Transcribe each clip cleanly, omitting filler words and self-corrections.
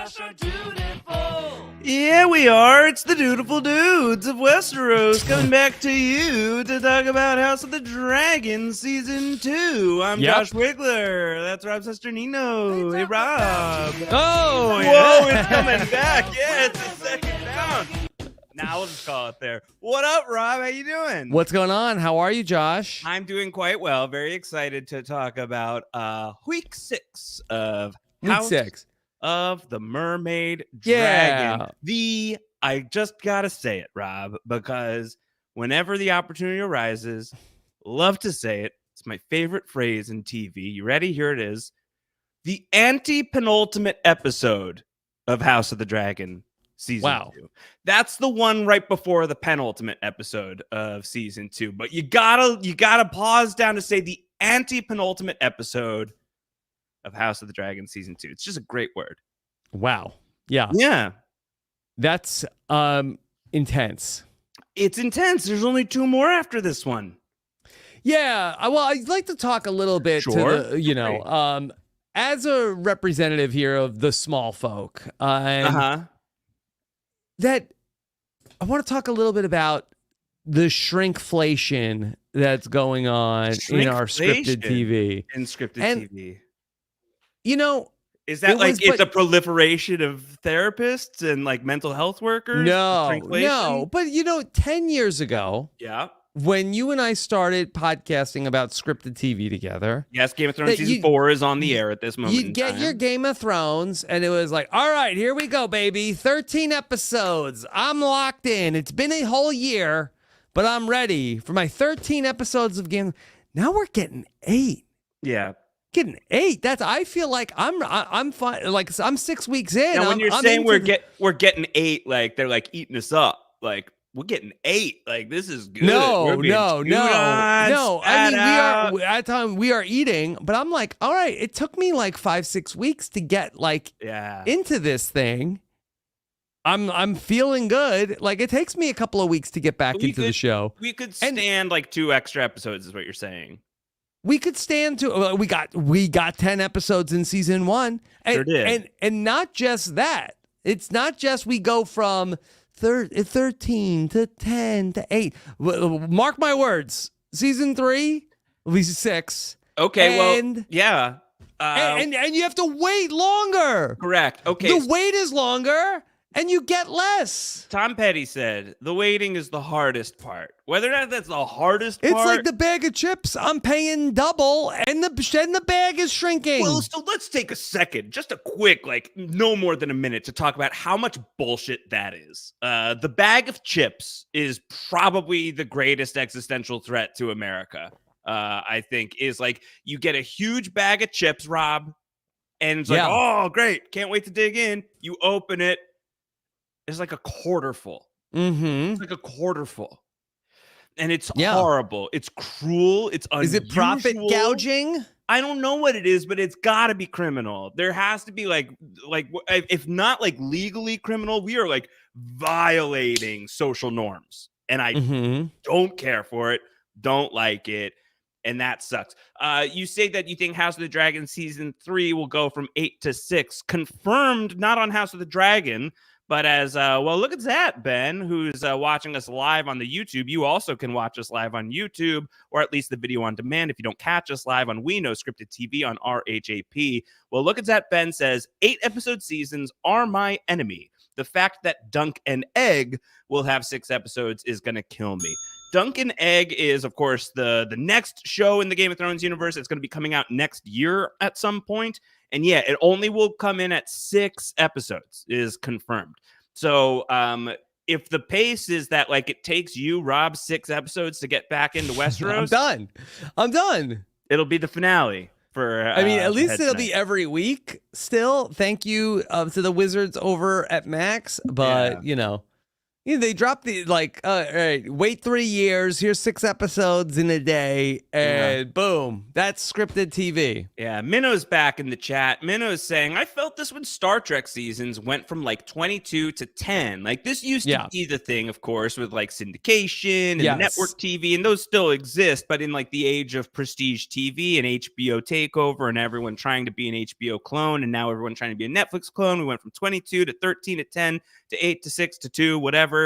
Josh are dutiful. Yeah, we are. It's the Dutiful Dudes of Westeros coming back to you to talk about House of the Dragon Season 2. I'm Josh Wigler. That's Rob Cesternino. Hey, Rob. Oh, Whoa, it's coming back. Yeah, it's the second round. Now we'll just call it there. What up, Rob? How you doing? What's going on? How are you, Josh? I'm doing quite well. Very excited to talk about week 6 of House of the Mermaid Dragon. I just gotta say it, Rob, because whenever the opportunity arises, love to say it. It's my favorite phrase in TV. You ready? Here it is. The anti-penultimate episode of House of the Dragon season 2. That's the one right before the penultimate episode of season 2. But you gotta pause down to say the anti-penultimate episode of House of the Dragon season 2. It's just a great word. Wow. Yeah. Yeah. That's intense. It's intense. There's only 2 more after this one. Yeah. Well, I'd like to talk a little bit to the, as a representative here of the small folk, that I want to talk a little bit about the shrinkflation that's going on in our scripted TV. TV. You know, is that it's a proliferation of therapists and like mental health workers? No. But 10 years ago, when you and I started podcasting about scripted TV together. Yes, Game of Thrones season 4 is on the air at this moment. You'd get your Game of Thrones, and it was like, all right, here we go, baby. 13 episodes. I'm locked in. It's been a whole year, but I'm ready for my 13 episodes of Game. Now we're getting 8. Yeah. Getting 8. I feel like I'm fine. Like I'm 6 weeks in. Now, when you're saying we're getting 8, like they're like eating us up. Like we're getting 8. Like this is good. No. I mean, we are eating, but I'm like, all right. It took me like 5-6 weeks to get into this thing. I'm feeling good. Like it takes me a couple of weeks to get back into the show. We could stand like 2 extra episodes, is what you're saying. We could stand to. We got 10 episodes in season 1, and sure did. And not just that. It's not just we go from 13 to 10 to 8. Mark my words. Season 3 will be 6. Okay. And you have to wait longer. Correct. Okay. The wait is longer. And you get less. Tom Petty said, the waiting is the hardest part. Whether or not that's the hardest part. It's like the bag of chips. I'm paying double, and the bag is shrinking. Well, so let's take a second, just a quick, no more than a minute, to talk about how much bullshit that is. The bag of chips is probably the greatest existential threat to America, I think, is like you get a huge bag of chips, Rob, and it's like, oh, great, can't wait to dig in. You open it. It's like a quarter full. Mm-hmm. It's like a quarter full. And it's horrible. It's cruel. It's unusual. Is it profit gouging? I don't know what it is, but it's got to be criminal. There has to be like if not like legally criminal, we are like violating social norms. And I don't care for it. Don't like it. And that sucks. You say that you think House of the Dragon season 3 will go from 8 to 6. Confirmed, not on House of the Dragon, but as, look at that, Ben, who's watching us live on the YouTube. You also can watch us live on YouTube, or at least the video on demand if you don't catch us live on We Know Scripted TV on RHAP. Well, look at that, Ben says, 8-episode seasons are my enemy. The fact that Dunk and Egg will have 6 episodes is going to kill me. Dunk and Egg is, of course, the next show in the Game of Thrones universe. It's going to be coming out next year at some point. And yeah, it only will come in at 6 episodes is confirmed. So if the pace is that it takes you, Rob, 6 episodes to get back into Westeros. I'm done. It'll be the finale for at least it'll be every week still. Thank you to the wizards over at Max. But They dropped the all right, wait 3 years. Here's 6 episodes in a day, and boom, that's scripted TV. Yeah, Minnow's back in the chat. Minnow's saying, I felt this when Star Trek seasons went from like 22 to 10. Like this used to be the thing, of course, with like syndication and network TV, and those still exist. But in like the age of prestige TV and HBO takeover and everyone trying to be an HBO clone, and now everyone trying to be a Netflix clone, we went from 22 to 13 to 10 to 8 to 6 to 2, whatever.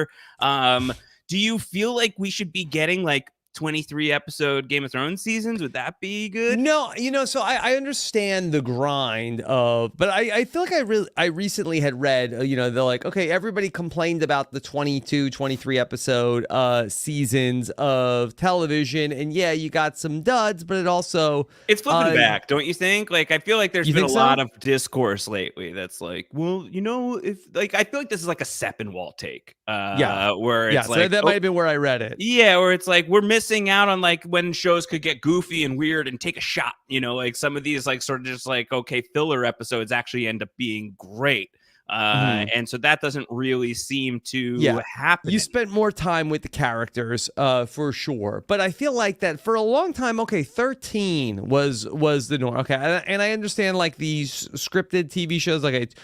Do you feel like we should be getting like 23 episode Game of Thrones seasons? Would that be good? No, so I understand the grind of, but I feel like I recently had read, they're like, okay, everybody complained about the 22, 23 episode seasons of television. And yeah, you got some duds, but it's flipping back, don't you think? Like, I feel like there's been a lot of discourse lately that's like, well, if like, I feel like this is like a Seppenwall take. Where it's like, so that might have been where I read it. Yeah, where it's like, we're missing out on like when shows could get goofy and weird and take a shot, like some of these like sort of just like, okay, filler episodes actually end up being great. And so that doesn't really seem to happen. You spent more time with the characters for sure, but I feel like that for a long time, 13 was the norm. Okay, and I understand like these scripted TV shows like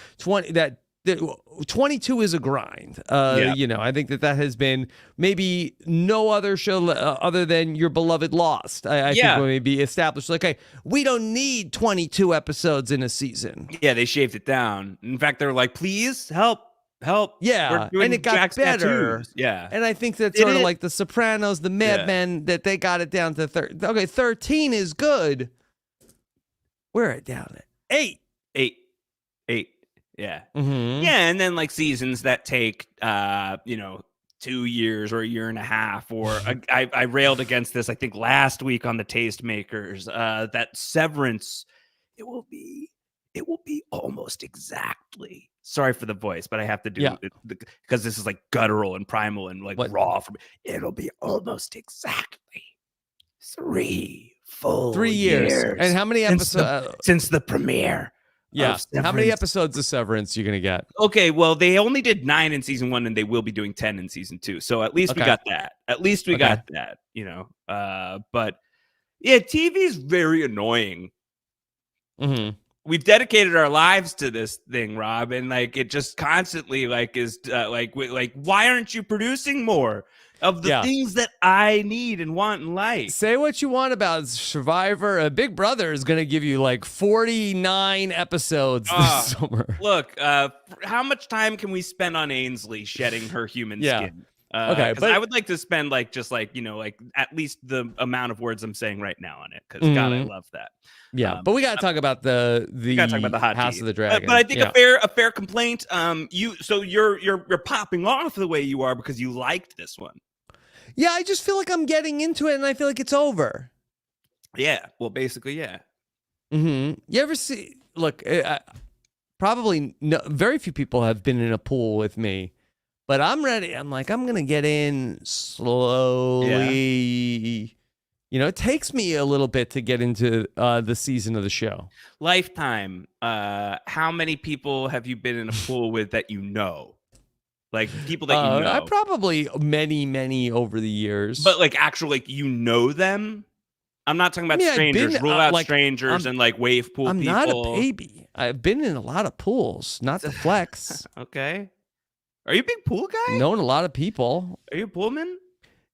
22 is a grind. I think that has been maybe no other show other than your beloved Lost. I think when we be established, like, hey, we don't need 22 episodes in a season. Yeah, they shaved it down. In fact, they're like, please help. Yeah, and it got better. Tattoos. Yeah, and I think that's sort of like The Sopranos, the Mad Men, that they got it down to 13 is good. We're at down at 8. 8. Yeah. Yeah. And then like seasons that take, 2 years or a year and a half, or I railed against this, I think last week on the Tastemakers, that Severance, it will be almost exactly, sorry for the voice, but I have to do it because this is like guttural and primal and like raw for me. It'll be almost exactly 3 full years. And how many episodes since the premiere? Yeah. How many episodes of Severance you're gonna get? Okay, well, they only did 9 in season 1, and they will be doing 10 in season 2. So at least we got that. But yeah, TV's very annoying. We've dedicated our lives to this thing, Rob, and like it just constantly like is like why aren't you producing more of the things that I need and want in life? Say what you want about Survivor. Big Brother is going to give you like 49 episodes this summer. Look, how much time can we spend on Ainsley shedding her human skin? But I would like to spend like just like like at least the amount of words I'm saying right now on it, because God, I love that. Yeah, but we got to talk about the hot House of the Dragon. But I think a fair complaint. You're popping off the way you are because you liked this one. Yeah, I just feel like I'm getting into it, and I feel like it's over. Yeah, well, basically, yeah. You ever see? Look, probably very few people have been in a pool with me, but I'm ready. I'm like, I'm gonna get in slowly. It takes me a little bit to get into the season of the show. Lifetime. How many people have you been in a pool with that you know? Like people that you know? I probably many over the years. But like actually, like you know them? I'm not talking about strangers. Rule out strangers and like wave pool people. I'm not a baby. I've been in a lot of pools, not to flex. Okay. Are you a big pool guy? Known a lot of people. Are you a poolman?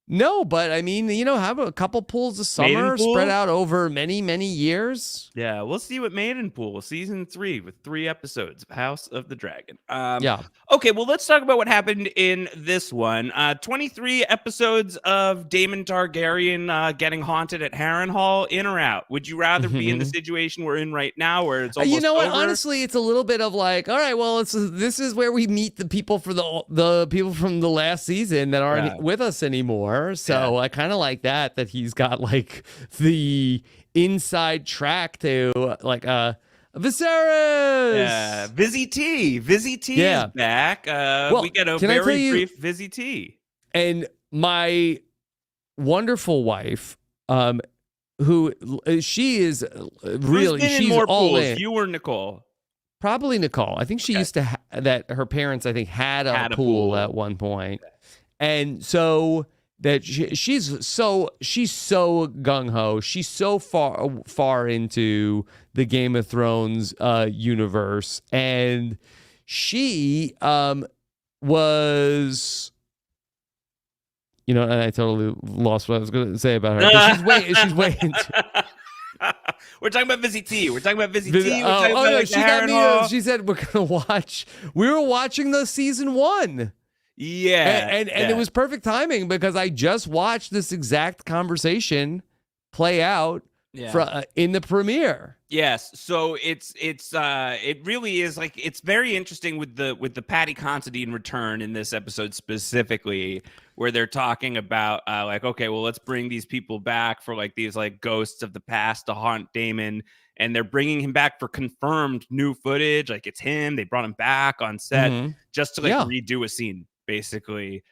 No, but I mean, have a couple pools a summer spread out over many years. Yeah, we'll see what Maiden Pool season 3 with 3 episodes of House of the Dragon. Okay, well, let's talk about what happened in this one. 23 episodes of Daemon Targaryen getting haunted at Harrenhal. In or out? Would you rather be in the situation we're in right now, where it's almost what? over? Honestly, it's a little bit of like, all right, well, this is where we meet the people for the people from the last season that aren't with us anymore. So I kind of like that he's got like the inside track to like Viserys. Yeah, Vizzy T is back. We get a very brief Vizzy T. And my wonderful wife, who she is really, she's more all pools, in. You or Nicole? Probably Nicole. I think she used to that her parents, I think, had a pool at one point. And so that she's so gung ho. She's so far into the Game of Thrones universe, and she was. And I totally lost what I was going to say about her. But she's way into. We're talking about Vizzy T. We're talking about Vizzy T. She got me. She said we're going to watch. We were watching the season 1. Yeah, and it was perfect timing because I just watched this exact conversation play out in the premiere. Yes, so it really is like it's very interesting with the Patty Considine return in this episode specifically, where they're talking about like, okay, well, let's bring these people back for like these like ghosts of the past to haunt Damon, and they're bringing him back for confirmed new footage, like it's him. They brought him back on set just to like redo a scene, basically,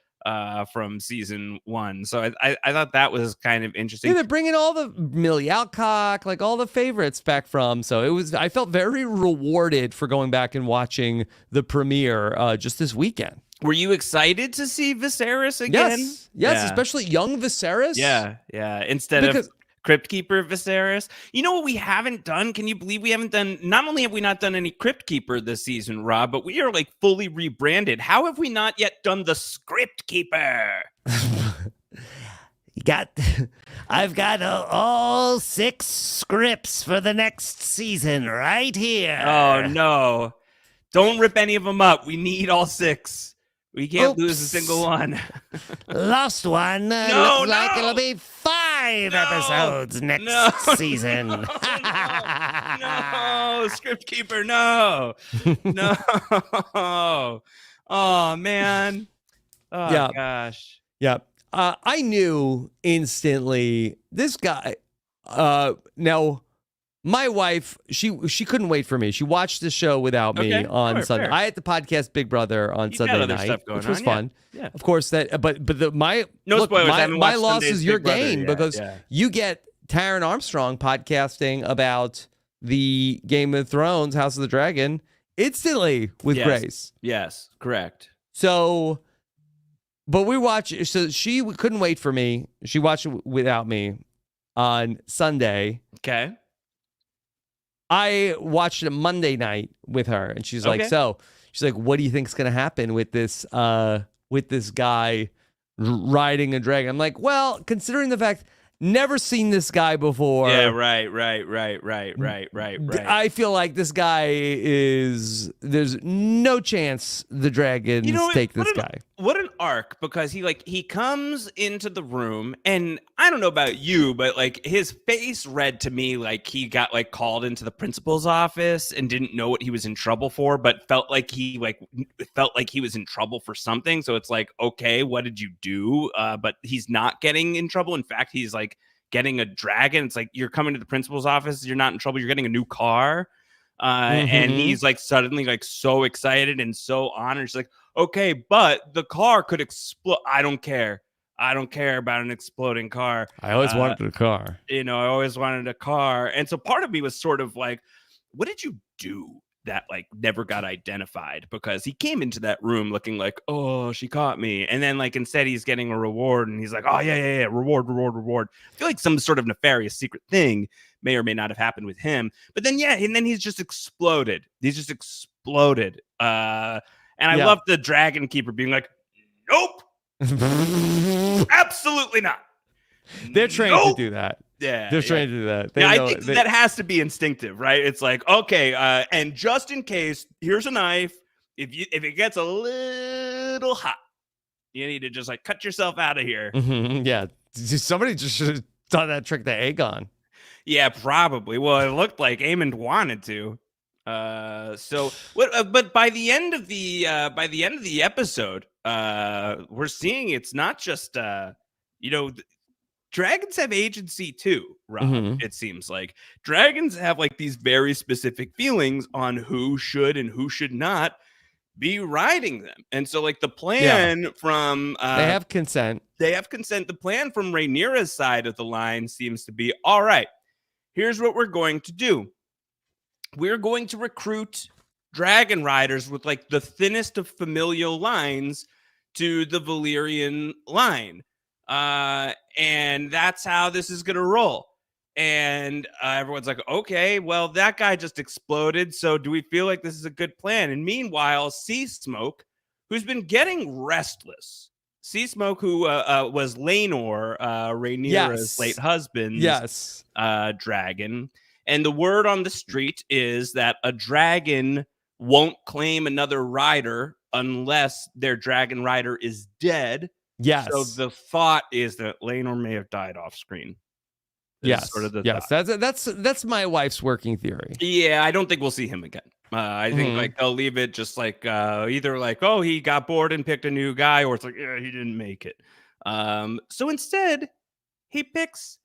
from season 1. So I thought that was kind of interesting. Yeah, they're bringing all the Millie Alcock, like all the favorites back from. So I felt very rewarded for going back and watching the premiere just this weekend. Were you excited to see Viserys again? Yes, especially young Viserys. Yeah. Instead of Crypt Keeper Viserys. You know what we haven't done? Can you believe we haven't done? Not only have we not done any Crypt Keeper this season, Rob, but we are like fully rebranded. How have we not yet done the Script Keeper? I've got all 6 scripts for the next season right here. Oh no! Don't rip any of them up. We need all 6. We can't lose a single one. Lost one. Looks like it'll be 5 episodes next season. No, Script Keeper, no. Oh, man. Oh, gosh. Yeah. I knew instantly this guy. Now, my wife, she couldn't wait for me. She watched the show without me on Sunday. Fair. I had the podcast Big Brother on Sunday night, which was fun. Yeah. Of course, my loss is your gain because you get Taron Armstrong podcasting about the Game of Thrones, House of the Dragon instantly with Grace. Yes, correct. So, but we watched. So she couldn't wait for me. She watched it without me on Sunday. Okay. I watched it Monday night with her, and she's like, what do you think's going to happen with this guy riding a dragon? I'm like, well, considering the fact never seen this guy before. Yeah, right. I feel like this guy there's no chance the dragons take this guy. What an arc, because he comes into the room, and I don't know about you, but like his face read to me like he got like called into the principal's office and didn't know what he was in trouble for, but felt like he was in trouble for something. So it's like, okay, what did you do? But he's not getting in trouble. In fact, he's like getting a dragon. It's like, you're coming to the principal's office, you're not in trouble, you're getting a new car. And he's like suddenly like so excited and so honored. She's like, okay, but the car could explode. I don't care about an exploding car. I always wanted a car. I always wanted a car. And so part of me was sort of like, what did you do that like never got identified? Because he came into that room looking like, oh, she caught me. And then like instead he's getting a reward, and he's like, oh yeah, reward. I feel like some sort of nefarious secret thing may or may not have happened with him. But then and then he's just exploded. And I love the Dragon Keeper being like, nope. Absolutely not. They're trained to do that. Yeah. They're trained to do that. I think that has to be instinctive, right? It's like, okay, and just in case, here's a knife. If it gets a little hot, you need to just like cut yourself out of here. Yeah. Somebody just should have done that trick to Aegon. Yeah, probably. Well, it looked like Aemond wanted to. But by the end of the episode, we're seeing it's not just dragons have agency too, Rob. It seems like dragons have like these very specific feelings on who should and who should not be riding them. And so like the plan from they have consent. The plan from Rhaenyra's side of the line seems to be, all right, here's what we're going to do. We're going to recruit dragon riders with like the thinnest of familial lines to the Valyrian line. And that's how this is going to roll. And everyone's like, okay, well, that guy just exploded. So do we feel like this is a good plan? And meanwhile, Sea Smoke, who's been getting restless. Sea Smoke, who was Laenor, Rhaenyra's late husband's dragon. And the word on the street is that a dragon won't claim another rider unless their dragon rider is dead. Yes. So the thought is that Laenor may have died off screen. Sort of the thought. That's my wife's working theory. Yeah, I don't think we'll see him again. I think like they'll leave it just like either like, oh, he got bored and picked a new guy, or it's like, yeah, he didn't make it. So instead, he picks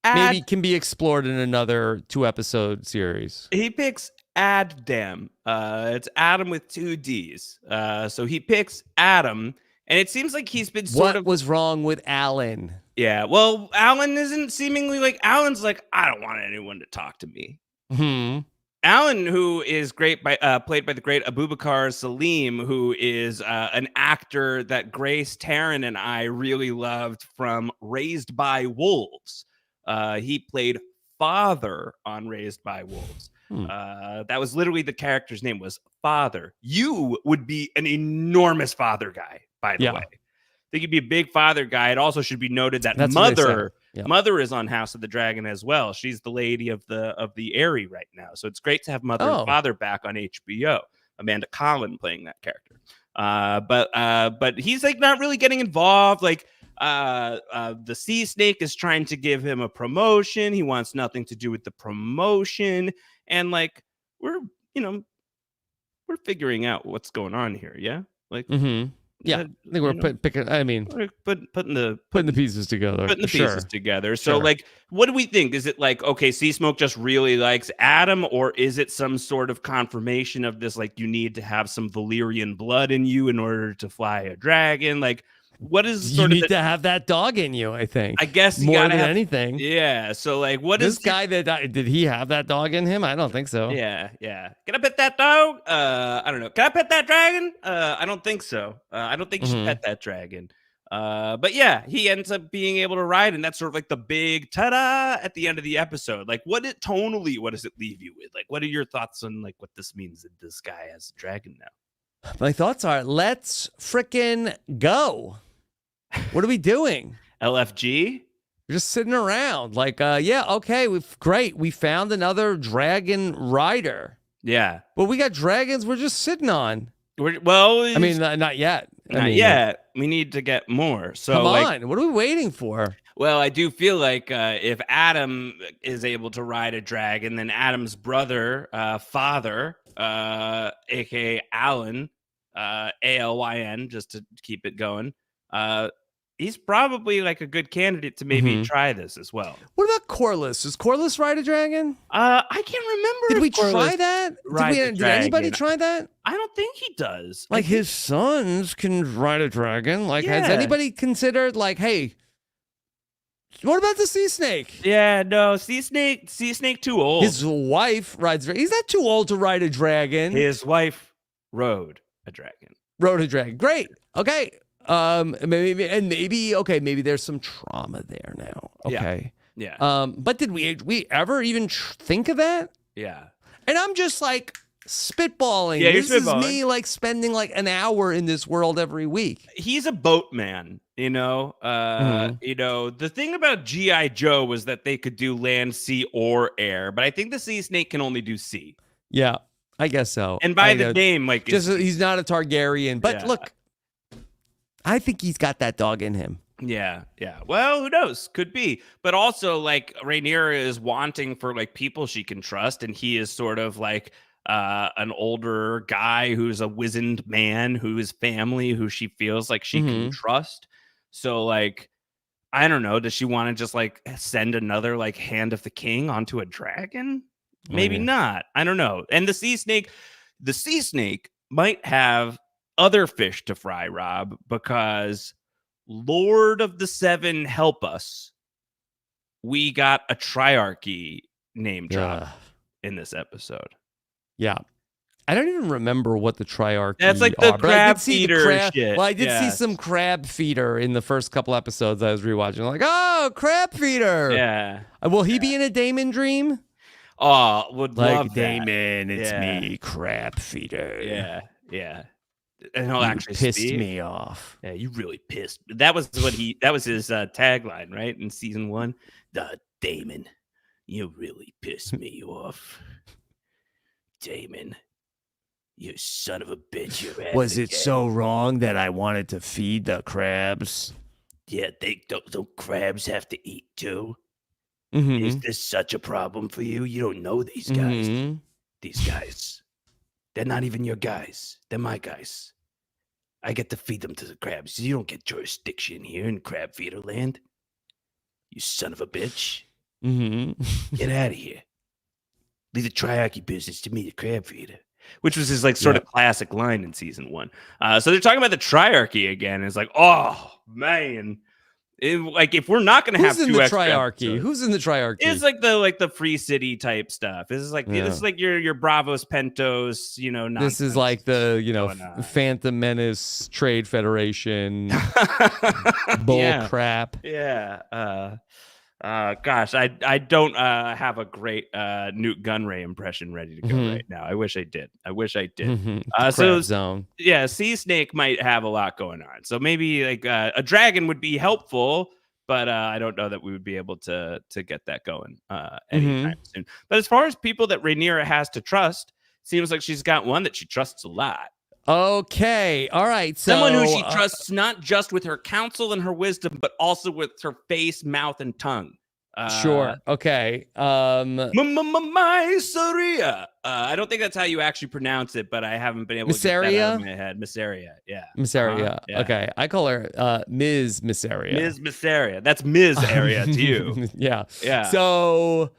maybe can be explored in another 2-episode series. He picks Adam. It's Adam with 2 D's. So he picks Adam, and it seems like he's been What was wrong with Alan? Yeah, well, Alan isn't seemingly like Alan's like, I don't want anyone to talk to me. Alan, who is played by the great Abubakar Salim, who is an actor that Grace Taryn and I really loved from Raised by Wolves. He played Father on Raised by Wolves. That was literally the character's name was Father. You would be an enormous Father guy, by the way. I think you'd be a big Father guy. It also should be noted that Mother is on House of the Dragon as well. She's the lady of the Eyrie right now. So it's great to have Mother and Father back on HBO. Amanda Collin playing that character. But he's like not really getting involved. Like the Sea Snake is trying to give him a promotion. He wants nothing to do with the promotion. And like we're figuring out what's going on here. Yeah. Like yeah, I think we're putting the pieces together. Putting the pieces together. So, like, what do we think? Is it like, okay, Sea Smoke just really likes Adam, or is it some sort of confirmation of this? Like, you need to have some Valyrian blood in you in order to fly a dragon. Like, what is you need to have that dog in you? I think. I guess you more gotta than have anything. Yeah. So, like, what this is guy that did he have that dog in him? I don't think so. Yeah. Can I pet that dog? I don't know. Can I pet that dragon? I don't think so. I don't think you should pet that dragon. But yeah, he ends up being able to ride, and that's sort of like the big ta-da at the end of the episode. Like, what does it leave you with? Like, what are your thoughts on like what this means that this guy has a dragon now? My thoughts are, let's frickin' go. What are we doing? LFG? We're just sitting around. Like, okay, great. We found another dragon rider. Yeah. But we got dragons we're just sitting on. I mean, not yet. Not yet. We need to get more. So come on. What are we waiting for? Well, I do feel like if Adam is able to ride a dragon, then Adam's brother, Father, a.k.a. Alan, Alyn, just to keep it going, he's probably like a good candidate to maybe try this as well. What about Corlys? Does Corlys ride a dragon? I can't remember. Did we try that? Did anybody try that? I don't think he does. Like his sons can ride a dragon. Like, has anybody considered like, hey, what about the Sea Snake? Yeah, no, Sea Snake too old. His wife rides. He's not too old to ride a dragon. His wife rode a dragon. Great. Okay. Maybe there's some trauma there now. Okay. Yeah. But did we ever even think of that? Yeah. And I'm just like spitballing. Yeah, this is me like spending like an hour in this world every week. He's a boatman, you know. The thing about G.I. Joe was that they could do land, sea, or air, but I think the Sea Snake can only do sea. Yeah, I guess so. And by the name, like, he's not a Targaryen, but look. I think he's got that dog in him. Yeah. Well, who knows? Could be. But also, like, Rhaenyra is wanting for, like, people she can trust, and he is sort of, like, an older guy who's a wizened man, whose family, who she feels like she can trust. So, like, I don't know. Does she want to just, like, send another, like, Hand of the King onto a dragon? Maybe not. I don't know. And the Sea Snake might have other fish to fry, Rob, because Lord of the Seven help us. We got a triarchy name drop in this episode. Yeah. I don't even remember what the triarchy That's like the are, but I crab did see feeder crab. shit. Well, I did see Yeah. some crab feeder in the first couple episodes I was rewatching. Like, oh, crab feeder. Yeah. Will he be in a Damon dream? Oh, would Like, love that. Damon, it's Yeah. me, crab feeder. Yeah. Yeah. And he'll You actually pissed speak. me off. Yeah, you really pissed. That was that was his tagline, right? In season 1. Damon, you really pissed me off. Damon, you son of a bitch. Was it so wrong that I wanted to feed the crabs? Yeah, don't crabs have to eat too? Mm-hmm. Is this such a problem for you? You don't know these guys. Mm-hmm. These guys. They're not even your guys. They're my guys. I get to feed them to the crabs. You don't get jurisdiction here in crab feeder land. You son of a bitch. Mm-hmm. Get out of here. Leave the triarchy business to me, the crab feeder. Which was his like sort of classic line in season 1. So they're talking about the triarchy again. It's like, oh man. If we're not going to have Who's in two the extra triarchy? episodes, Who's in the triarchy? it's like the free city type stuff. This is like your Bravos Pentos, nonsense. This is like the going on. Phantom Menace Trade Federation bull Yeah. crap. Yeah. Gosh, I don't have a great Newt Gunray impression ready to go Mhm. right now. I wish I did. Mhm. So Crab zone. yeah, Sea Snake might have a lot going on. So maybe like a dragon would be helpful, but I don't know that we would be able to get that going anytime soon. But as far as people that Rhaenyra has to trust, seems like she's got one that she trusts a lot. Okay. All right. So Someone who she trusts not just with her counsel and her wisdom, but also with her face, mouth, and tongue. Sure. Okay. Mysaria. I don't think that's how you actually pronounce it, but I haven't been able to get that out of my head. Mysaria. Yeah. Mysaria. Yeah. Okay. I call her Ms. Mysaria. Ms. Mysaria. That's Ms. area to you. Yeah. Yeah. So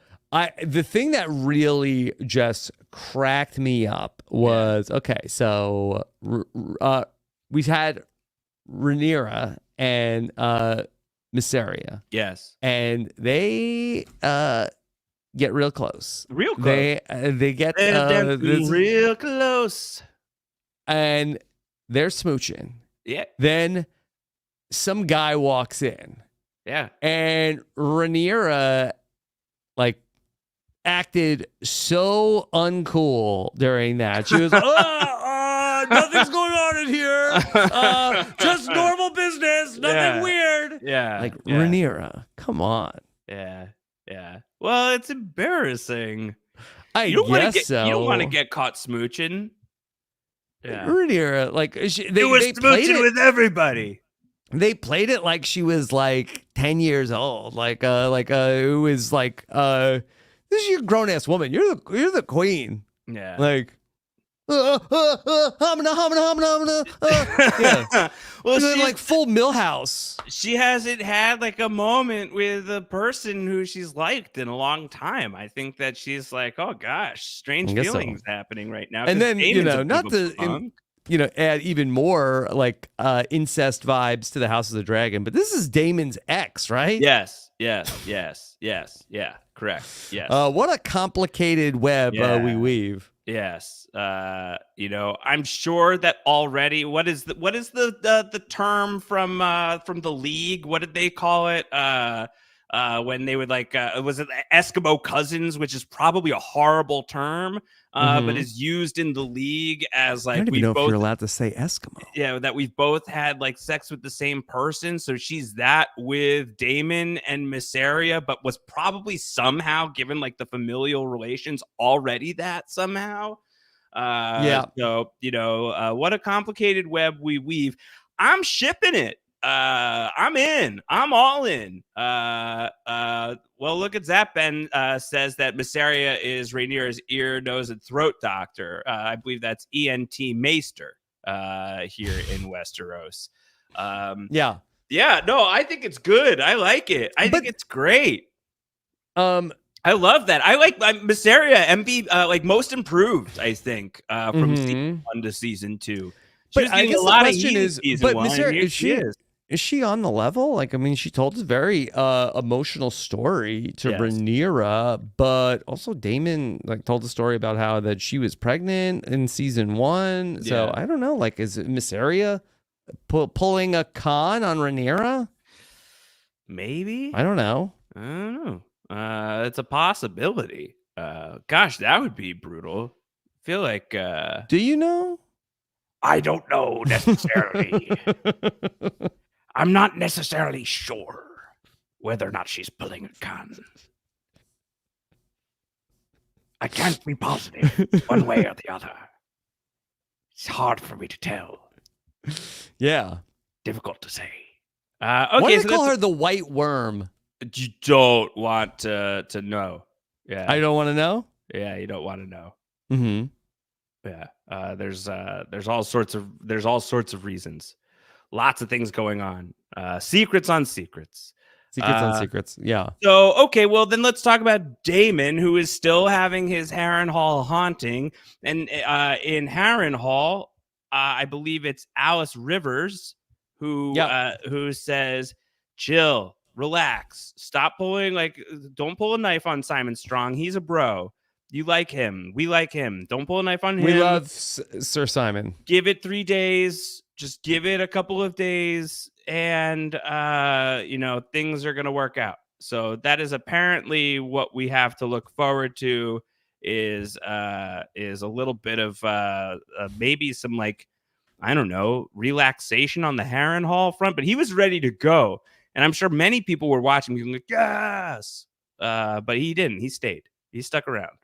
the thing that really just cracked me up was so we had Rhaenyra and Mysaria. Yes. And they get real close. Real close. They get real close. and they're smooching. Yeah. Then some guy walks in. Yeah. And Rhaenyra acted so uncool during that. She was nothing's going on in here. Just normal business. Nothing weird. Yeah. Rhaenyra, come on. Yeah. Yeah. Well, it's embarrassing. I You don't guess so. You don't want to get caught smooching. Yeah. Rhaenyra, they was played it with everybody. They played it like she was 10 years old. It was this is your grown ass woman. You're the queen. Yeah. Hamna. Yeah. Well, She's full Millhouse. she hasn't had a moment with a person who she's liked in a long time. I think that she's oh gosh, strange feelings happening right now. And then Damon's add even more incest vibes to the House of the Dragon. But this is Damon's ex, right? Yes. Yeah. Correct. Yes. What a complicated web we weave. Yes. I'm sure that already. What is the term from the league? What did they call it? When they would was it Eskimo cousins, which is probably a horrible term, but is used in the league as I don't even know if you're allowed to say Eskimo. Yeah, that we've both had sex with the same person. So she's that with Daemon and Mysaria, but was probably somehow given the familial relations already that somehow. So what a complicated web we weave. I'm shipping it. I'm in. I'm all in. Well, look at Zap. Ben says that Mysaria is Rhaenyra's ear, nose, and throat doctor. I believe that's ENT Maester here in Westeros. Yeah. No, I think it's good. I like it. I think it's great. I love that. I like Mysaria, MV, most improved, I think, from season 1 to season 2. But I guess the question is, but Mysaria, is she on the level? Like, I mean, she told a very emotional story to Yes. Rhaenyra, but also Daemon like told a story about how that she was pregnant in season 1. So Yeah. I don't know. Like, is it Miss Arya pulling a con on Rhaenyra? Maybe. I don't know. I don't know. It's a possibility. Gosh, that would be brutal. I feel like Do you know? I don't know necessarily. I'm not necessarily sure whether or not she's pulling a gun. I can't be positive one way or the other. It's hard for me to tell. Yeah. Difficult to say. Why Okay, do so they call that's her the White Worm? you don't want to know. Yeah, I don't want to know. yeah, you don't want to know. Mm-hmm. Yeah, there's all sorts of reasons. Lots of things going on. Secrets on secrets. Secrets on secrets. Yeah. So, okay, well, then let's talk about Damon, who is still having his Harrenhal haunting. And in Harrenhal, I believe it's Alice Rivers who says, chill, relax, stop pulling, don't pull a knife on Simon Strong. He's a bro. You like him. We like him. Don't pull a knife on him. We love Sir Simon. Give it 3 days. Just give it a couple of days, and things are gonna work out. So that is apparently what we have to look forward to. Is a little bit of maybe some I don't know, relaxation on the Harrenhal front. But he was ready to go, and I'm sure many people were watching, being like, yes. But he didn't. He stayed. He stuck around.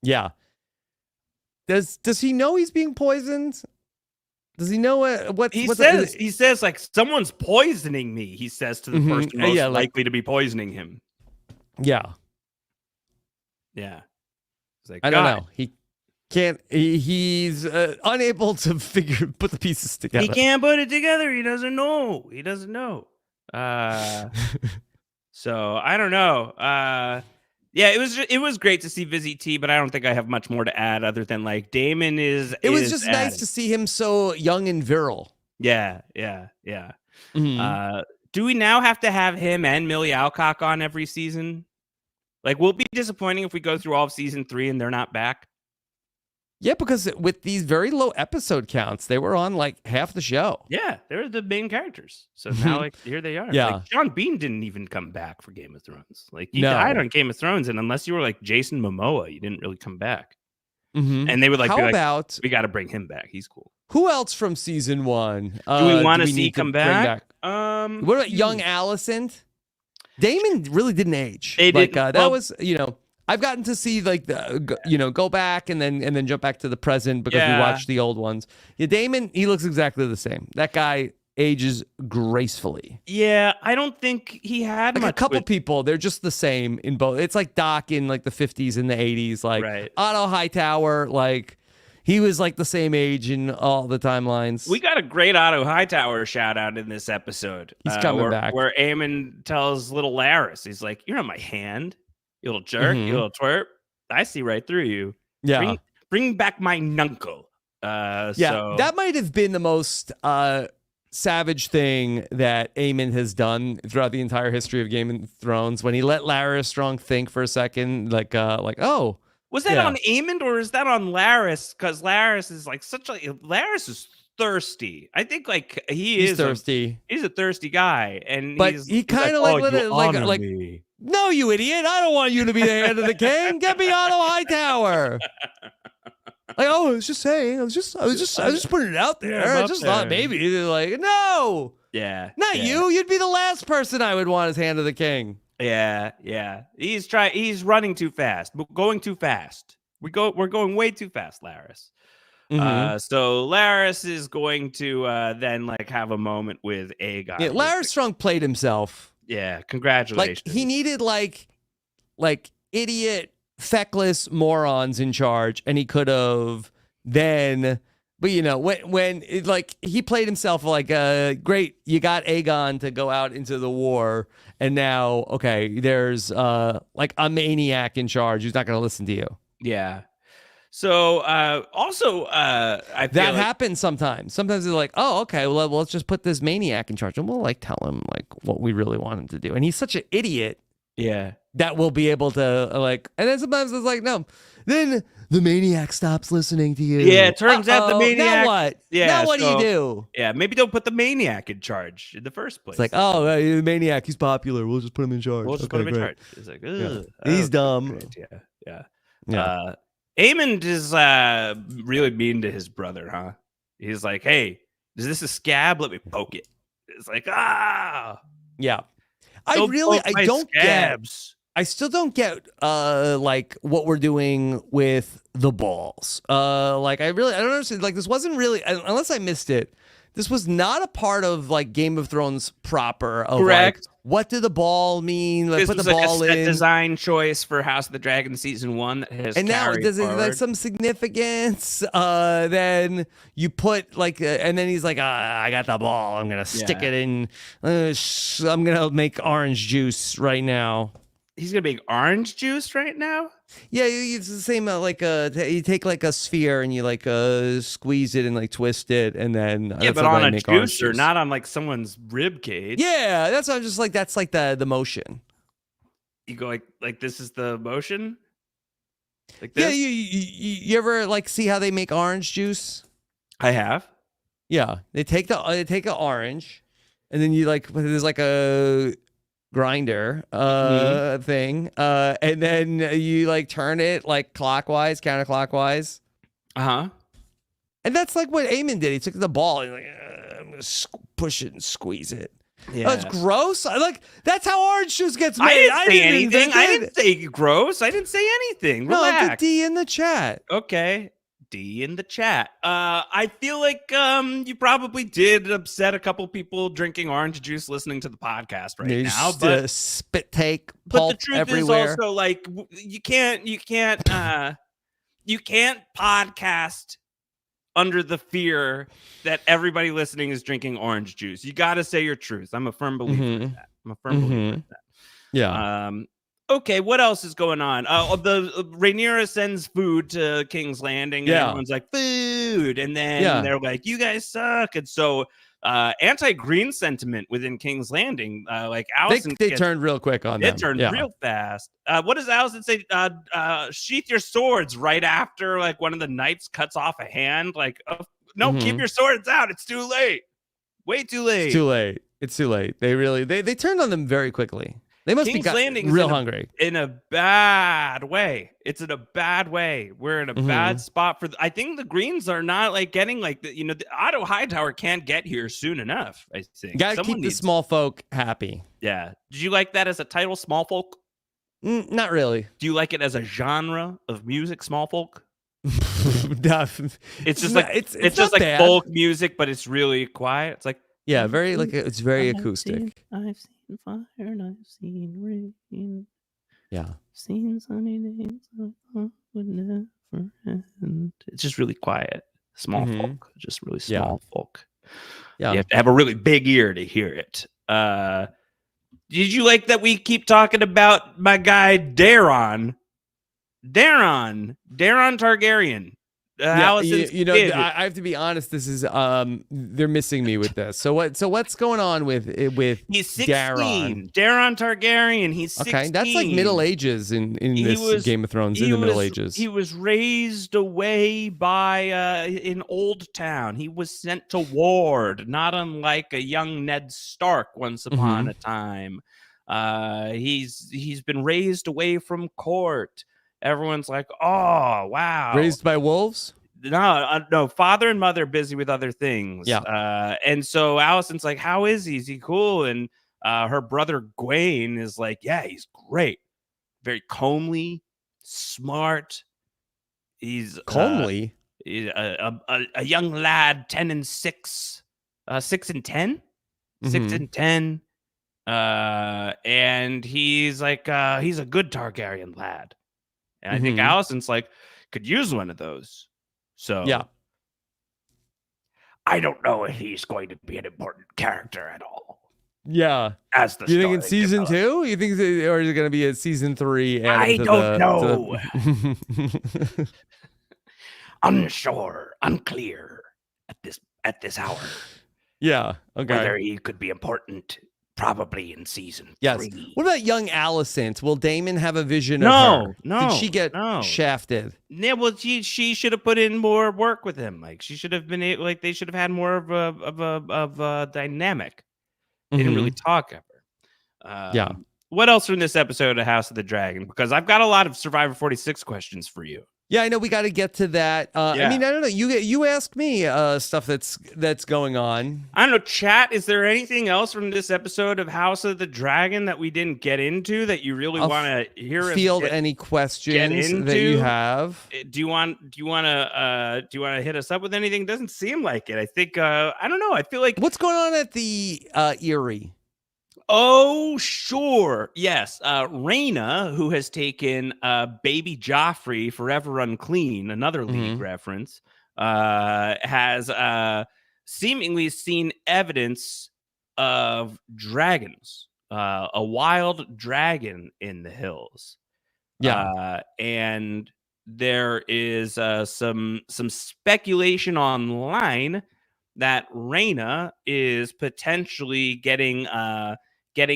Yeah. Does he know he's being poisoned? Does he know what he says? He says like someone's poisoning me. He says to the person most likely to be poisoning him. Yeah. Yeah. He's like, I don't know. He can't. He's unable to put the pieces together. He can't put it together. He doesn't know. He doesn't know. So I don't know. Yeah, it was great to see Vizzy T, but I don't think I have much more to add other than Damon is. It was just nice to see him so young and virile. Yeah. Mm-hmm. Do we now have to have him and Millie Alcock on every season? Will it be disappointing if we go through all of season 3 and they're not back? Yeah, because with these very low episode counts, they were on half the show. Yeah, they're the main characters. So now here they are. Yeah. Sean Bean didn't even come back for Game of Thrones. You died on Game of Thrones, and unless you were Jason Momoa, you didn't really come back. Mm-hmm. And they would How about we got to bring him back. He's cool. Who else from season 1? Do we want to see come back? What about young Alicent? Damon really didn't age. That was I've gotten to see go back and then jump back to the present because we watched the old ones. Yeah, Damon, he looks exactly the same. That guy ages gracefully. Yeah, I don't think he had much. A couple people, they're just the same in both. It's like Doc in the 50s and the 80s, right. Otto Hightower, he was the same age in all the timelines. We got a great Otto Hightower shout out in this episode. He's coming back. Where Aemon tells little Laris, he's like, "You're on my hand, you little jerk, you little twerp. I see right through you. Yeah, bring back my nuncle." That might have been the most savage thing that Aemon has done throughout the entire history of Game of Thrones. When he let Laris Strong think for a second, oh. Was that on Aemon or is that on Laris? Because Laris is Laris is thirsty. I think he's thirsty. He's a thirsty guy, and he kind of no, you idiot! I don't want you to be the hand of the king. Get me Otto Hightower. I was just saying. I was just putting it out there. I just thought maybe no. Yeah, not you. You'd be the last person I would want as hand of the king. Yeah. He's running too fast. Going too fast. We're going way too fast, Laris. Mm-hmm. So Laris is going to then have a moment with Aegon. Yeah, Laris Strong played himself. Yeah, congratulations. He needed idiot, feckless morons in charge, and he could have then. But when he played himself great, you got Aegon to go out into the war, and now there's a maniac in charge who's not going to listen to you. Yeah. So also, I feel That like, happens sometimes. Sometimes they're like, oh, okay, well, let's just put this maniac in charge. And we'll like tell him like what we really want him to do. And he's such an idiot yeah. that we'll be able to like, and then sometimes it's like, no, then the maniac stops listening to you. Yeah, it turns out the Uh-oh, maniac. Now what? Yeah, Now what do so- you do? Yeah, maybe don't put the maniac in charge in the first place. It's like, oh, the maniac, he's popular. We'll just put him in charge. we'll just Okay, put him in great. charge. It's like, He's okay, dumb. great. Yeah. Yeah. Aemond is really mean to his brother, huh? He's like, hey, is this a scab? Let me poke it. It's like, Yeah. don't poke my scabs. I still don't get like what we're doing with the balls. Like I don't understand. Like this wasn't really, unless I missed it, this was not a part of like Game of Thrones proper. Of, Correct. Like, what did the ball mean? Like This put was the like ball a set in. design choice for House of the Dragon season 1 that has And now carried does it like forward. some significance? Then you put like, and then he's like, I got the ball. I'm gonna stick it in. I'm gonna make orange juice right now. He's gonna make orange juice right now. Yeah, it's the same. You take like a sphere and you like squeeze it and like twist it, and then Yeah, that's but how on they a make orange juicer, not on like someone's rib cage. Yeah, that's what I'm just like. That's like the motion. You go like this is the motion. Like Yeah, this. you ever like see how they make orange juice? I have. Yeah, they take an orange, and then you like there's like a grinder thing, and then you like turn it like clockwise, counterclockwise. Uh-huh. And that's like what Aemon did. He took the ball and like, I'm gonna push it and squeeze it. Yeah. Oh, it's gross. That's how orange juice gets made. I didn't say anything. invent I it. didn't say gross. I didn't say anything. No, it's a Relax. D in the chat. Okay. D in the chat. I feel like you probably did upset a couple people drinking orange juice listening to the podcast right There's now, but spit take, but pulp the truth everywhere. is also like you can't podcast under the fear that everybody listening is drinking orange juice. You got to say your truth. I'm a firm believer in that. I'm a firm believer in that. Yeah. Okay, what else is going on? The Rhaenyra sends food to King's Landing, and Yeah. everyone's like, food, and then they're like, you guys suck. And so anti-green sentiment within King's Landing, like Allison They turned real quick on them. it turned real fast. What does Allison say? Sheath your swords right after like one of the knights cuts off a hand. Like, no, keep your swords out. It's too late. Way too late. It's too late. It's too late. They really they turned on them very quickly. They must King's be Landing is real hungry. in a bad way. It's in a bad way. We're in a bad spot for. I think the Greens are not like getting like the Otto Hightower can't get here soon enough. I think Gotta Someone keep needs- the small folk happy. Yeah. Did you like that as a title, Small Folk? Not really. Do you like it as a genre of music, Small Folk? It's just like it's just not like bad. folk music, but it's really quiet. It's like Yeah, very like it's very acoustic. I've seen fire and I've seen rain. Yeah. Seen sunny days I thought would never end. It's just really quiet. Small folk. Just really Yeah. small folk. Yeah. You have to have a really big ear to hear it. Did you like that we keep talking about my guy Daron? Daron Targaryen. Allison's kid. I have to be honest. This is they're missing me with this. So what's going on with He's 16. Daron Targaryen. He's 16. Okay, that's like Middle Ages in this Game of Thrones. In the Middle Ages, he was raised away by in Old Town. He was sent to ward, not unlike a young Ned Stark once upon a time. He's been raised away from court. Everyone's like, oh, wow. Raised by wolves? No, father and mother busy with other things. Yeah. And so Allison's like, how is he? Is he cool? And her brother Gwaine is like, yeah, he's great. Very comely, smart. He's Comely? A young lad, 10 and 6. 6 and 10? 6 and 10. And he's like, he's a good Targaryen lad. And I think Allison's like, could use one of those. So yeah, I don't know if he's going to be an important character at all. yeah. As the You think in story season develops. 2? You think, or is it going to be a season 3? I don't know. unsure, unclear at this hour. Yeah. Okay. Whether he could be important, probably in season Yes. 3. What about young Alicent? Will Daemon have a vision No, of her? no, Did she get no. shafted? Yeah, well, she should have put in more work with him. Like she should have been like they should have had more of a dynamic. They didn't really talk ever. Yeah. What else from this episode of House of the Dragon? Because I've got a lot of Survivor 46 questions for you. Yeah, I know we got to get to that. I mean, I don't know. You ask me stuff that's going on. I don't know, chat. Is there anything else from this episode of House of the Dragon that we didn't get into that you really want to hear? Field any questions that you have? Do you want to hit us up with anything? Doesn't seem like it. I think I don't know. I feel like What's going on at the Erie? Oh, sure. Yes. Rhaena, who has taken baby Joffrey forever unclean, another league reference, has seemingly seen evidence of dragons, a wild dragon in the hills. Yeah. And there is some speculation online that Rhaena is potentially getting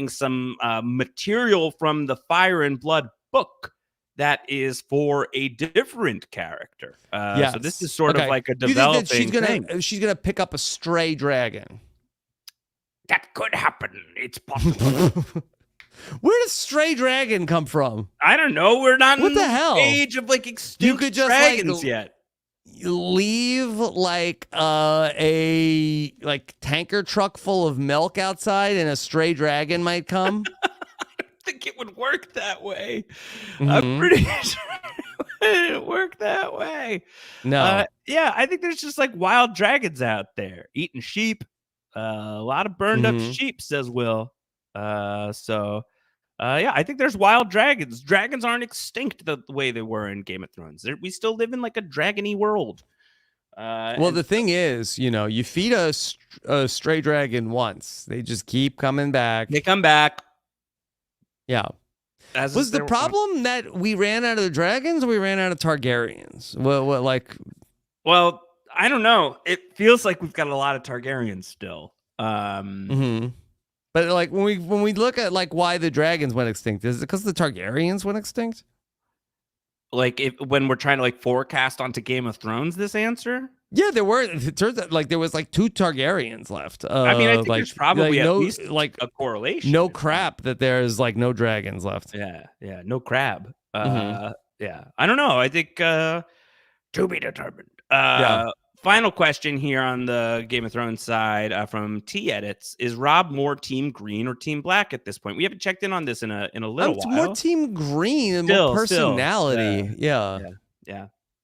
some material from the Fire and Blood book that is for a different character. So this is sort of like a developing thing. She's gonna pick up a stray dragon. That could happen. It's possible. Where does stray dragon come from? I don't know. We're not What in the hell? age of like extinct dragons yet. Leave like a tanker truck full of milk outside and a stray dragon might come. I don't think it would work that way. I'm pretty sure it wouldn't work that way. No. Yeah, I think there's just like wild dragons out there eating sheep. A lot of burned up sheep, says Will. Yeah, I think there's wild dragons. Dragons aren't extinct the way they were in Game of Thrones. We still live in like a dragony world. Well, the thing is, you feed a stray dragon once, they just keep coming back. They come back. Yeah. Was the problem that we ran out of the dragons or we ran out of Targaryens? Well, I don't know. It feels like we've got a lot of Targaryens still. But like when we look at like why the dragons went extinct, is it because the Targaryens went extinct? Like when we're trying to like forecast onto Game of Thrones, this answer? Yeah, it turns out like there was like 2 Targaryens left. I mean, I think there's probably at no, least like a correlation. No crap that there's like no dragons left. Yeah, no crab. Yeah, I don't know. I think to be determined. Final question here on the Game of Thrones side from T Edits: is Rob more Team Green or Team Black at this point? We haven't checked in on this in a little it's while. More Team Green and more personality. Yeah.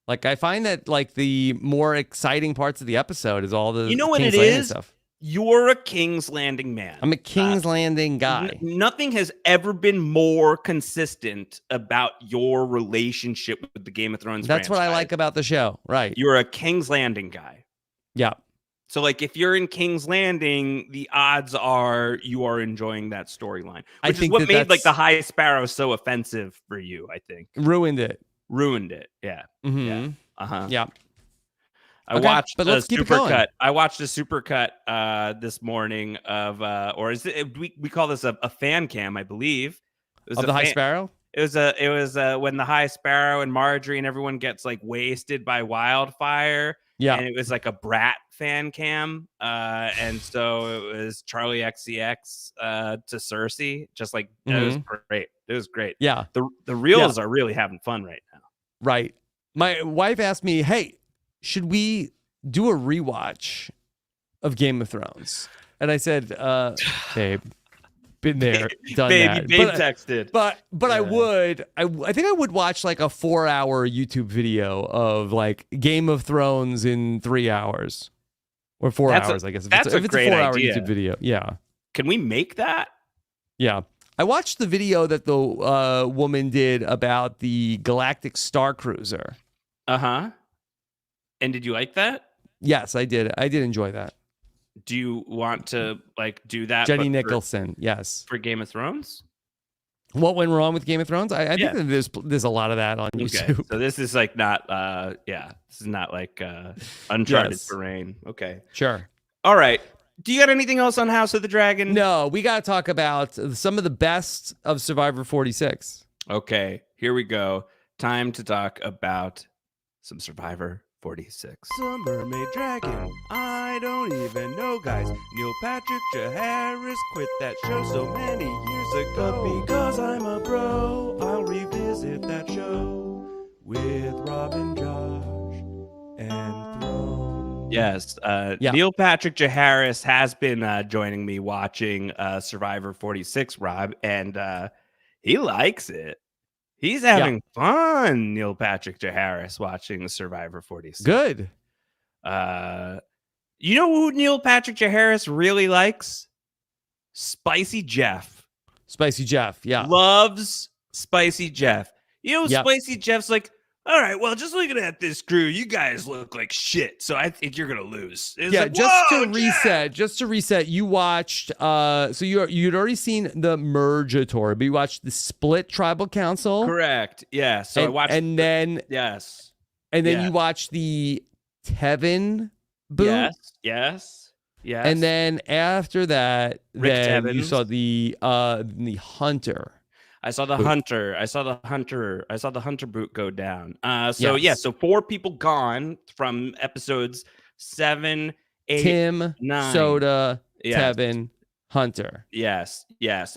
Like I find that like the more exciting parts of the episode is all the what King's it Landing is. Stuff. You're a King's Landing man. I'm a King's Landing guy. Nothing has ever been more consistent about your relationship with the Game of Thrones That's franchise. what I like about the show. Right. You're a King's Landing guy. Yeah. So, like, if you're in King's Landing, the odds are you are enjoying that storyline, which is what made, like, the High Sparrow so offensive for you, I think. Ruined it. Yeah. Yeah. Yeah. I watched but let's keep it going. Cut. I watched a supercut this morning of, or is it? We call this a fan cam, I believe. It was of the High Sparrow. It was when the High Sparrow and Marjorie and everyone gets like wasted by wildfire. Yeah, and it was like a Brat fan cam, and so it was Charlie XCX to Cersei. Just like it was great. It was great. Yeah, the reels are really having fun right now. Right. My wife asked me, "Hey, should we do a rewatch of Game of Thrones?" And I said, "Babe, been there, done that." Babe texted. But I would. I think I would watch like a 4-hour YouTube video of like Game of Thrones in 3 hours or 4 hours. I guess if it's a great 4-hour idea. YouTube video. Yeah. Can we make that? Yeah. I watched the video that the woman did about the Galactic Star Cruiser. And did you like that? Yes, I did. I did enjoy that. Do you want to like do that? Jenny Nicholson, yes. For Game of Thrones? What went wrong with Game of Thrones? I think that there's a lot of that on YouTube. Okay, so this is like not this is not like uncharted terrain. Okay, sure. All right. Do you got anything else on House of the Dragon? No, we got to talk about some of the best of Survivor 46. Okay, here we go. Time to talk about some Survivor 46. Some Mermaid Dragon. I don't even know, guys. Neil Patrick Harris quit that show so many years ago. Because I'm a bro, I'll revisit that show with Rob and Josh and Throne. Yes, Neil Patrick Harris has been joining me watching Survivor 46, Rob, and he likes it. He's having fun, Neil Patrick Harris, watching Survivor 46. Good. You know who Neil Patrick Harris really likes? Spicy Jeff. Spicy Jeff, yeah. Loves Spicy Jeff. You know, Spicy Jeff's like, all right, well, just looking at this crew, you guys look like shit, so I think you're gonna lose. It's like, just to reset, you watched so you'd already seen the Mergatory, but you watched the Split Tribal Council. Correct. Yeah. So I watched and then you watched the Tevin boot. Yes. And then after that, you saw the Hunter. I saw the Hunter. I saw the Hunter boot go down. So 4 people gone from episodes 7, 8, Tim, 9. Soda, Tevin, Hunter. Yes.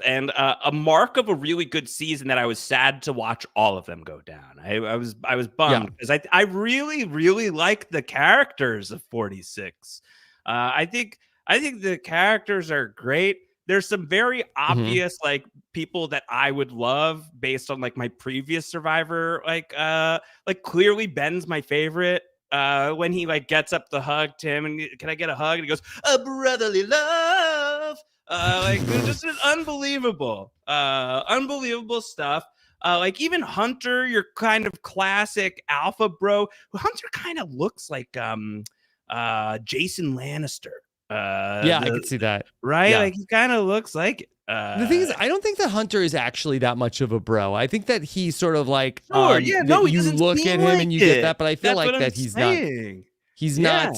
And a mark of a really good season that I was sad to watch all of them go down. I was bummed because I really, really like the characters of 46. I think the characters are great. There's some very obvious like people that I would love based on like my previous Survivor. Like clearly Ben's my favorite. When he like gets up to hug Tim and can I get a hug? And he goes, a brotherly love. Like just an unbelievable stuff. Like even Hunter, your kind of classic alpha bro. Hunter kind of looks like Jason Lannister. I can see that. Right? Yeah. Like he kind of looks like the thing is, I don't think that Hunter is actually that much of a bro. I think that he's sort of like you look at him like and you get that, but I feel That's like that he's not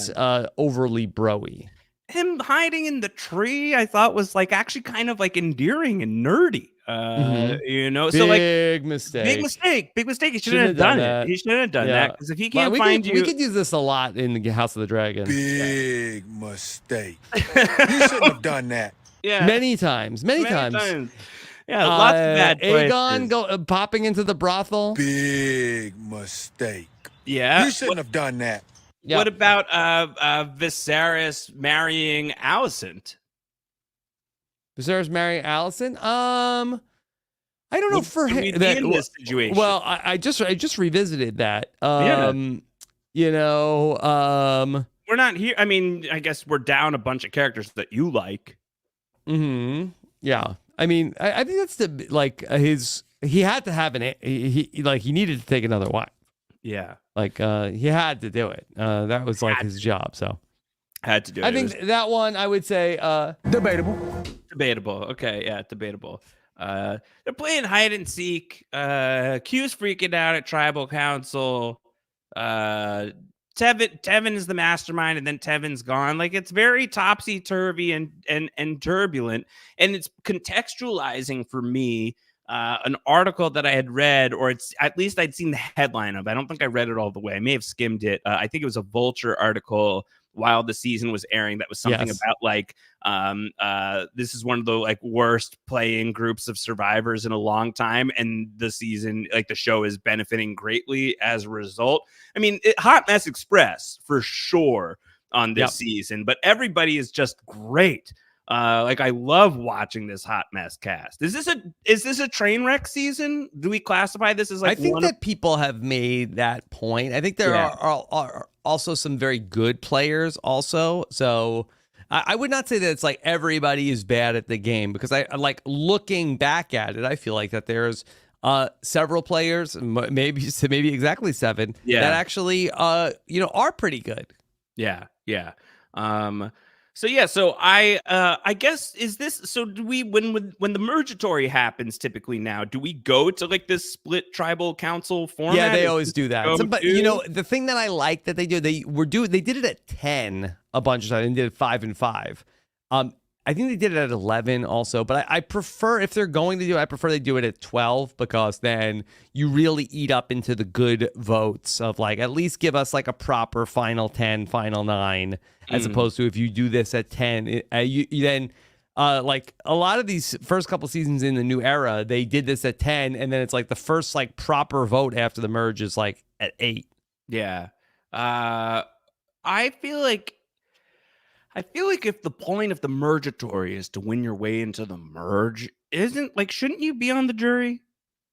overly bro-y. Him hiding in the tree, I thought was like actually kind of like endearing and nerdy. You know, big mistake. He shouldn't have done it. He shouldn't have done that because if he can't find you, we could use this a lot in the House of the Dragon. Big mistake. You shouldn't have done that. Yeah, many times. Yeah, lots of bad choices. Aegon popping into the brothel. Big mistake. Yeah, you shouldn't have done that. Yeah. What about Viserys marrying Alicent? Viserys marrying Alicent? I don't know for him. In this situation. Well, I just revisited that. You know, we're not here. I mean, I guess we're down a bunch of characters that you like. Yeah. I mean, I think that's he had to have he needed to take another wife. Yeah. Like he had to do it. That was like his job. So had to do it. I think that one I would say Debatable. Okay, yeah, debatable. They're playing hide and seek. Q's freaking out at tribal council. Tevin is the mastermind, and then Tevin's gone. Like it's very topsy turvy and turbulent, and it's contextualizing for me an article that I had read, or it's at least I'd seen the headline of. I don't think I read it all the way. I may have skimmed it. I think it was a Vulture article while the season was airing that was something about like this is one of the like worst playing groups of survivors in a long time, and the season, like the show, is benefiting greatly as a result. I mean, Hot Mess Express for sure on this season, but everybody is just great. Like I love watching this Hot Mess cast. Is this a train wreck season? Do we classify this as like? I think that people have made that point. I think there are also some very good players also. So I would not say that it's like everybody is bad at the game, because I like looking back at it. I feel like that there's several players, maybe exactly 7 that actually are pretty good. Yeah. So I guess is this so do we when the mergatory happens typically now, do we go to like this split tribal council format? Yeah, they Is always this do that. the But go-to? the thing that I like that they do, they did it at 10 a bunch of times and did 5 and 5. I think they did it at 11 also, but I prefer, if they're going to do it, I prefer they do it at 12 because then you really eat up into the good votes of like, at least give us like a proper final 10, final 9, as opposed to if you do this at 10, you then, like a lot of these first couple seasons in the new era, they did this at 10, and then it's like the first like proper vote after the merge is like at 8. Yeah. I feel like if the point of the mergatory is to win your way into the merge, shouldn't you be on the jury?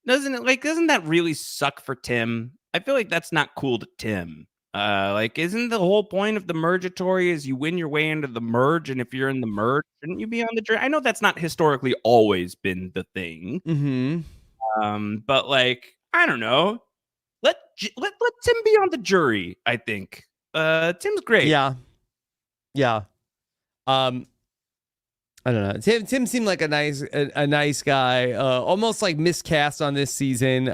Doesn't that really suck for Tim? I feel like that's not cool to Tim. Isn't the whole point of the mergatory is you win your way into the merge, and if you're in the merge, shouldn't you be on the jury? I know that's not historically always been the thing. But like, I don't know. Let Tim be on the jury, I think. Tim's great. Yeah. I don't know. Tim seemed like a nice guy. Almost like miscast on this season,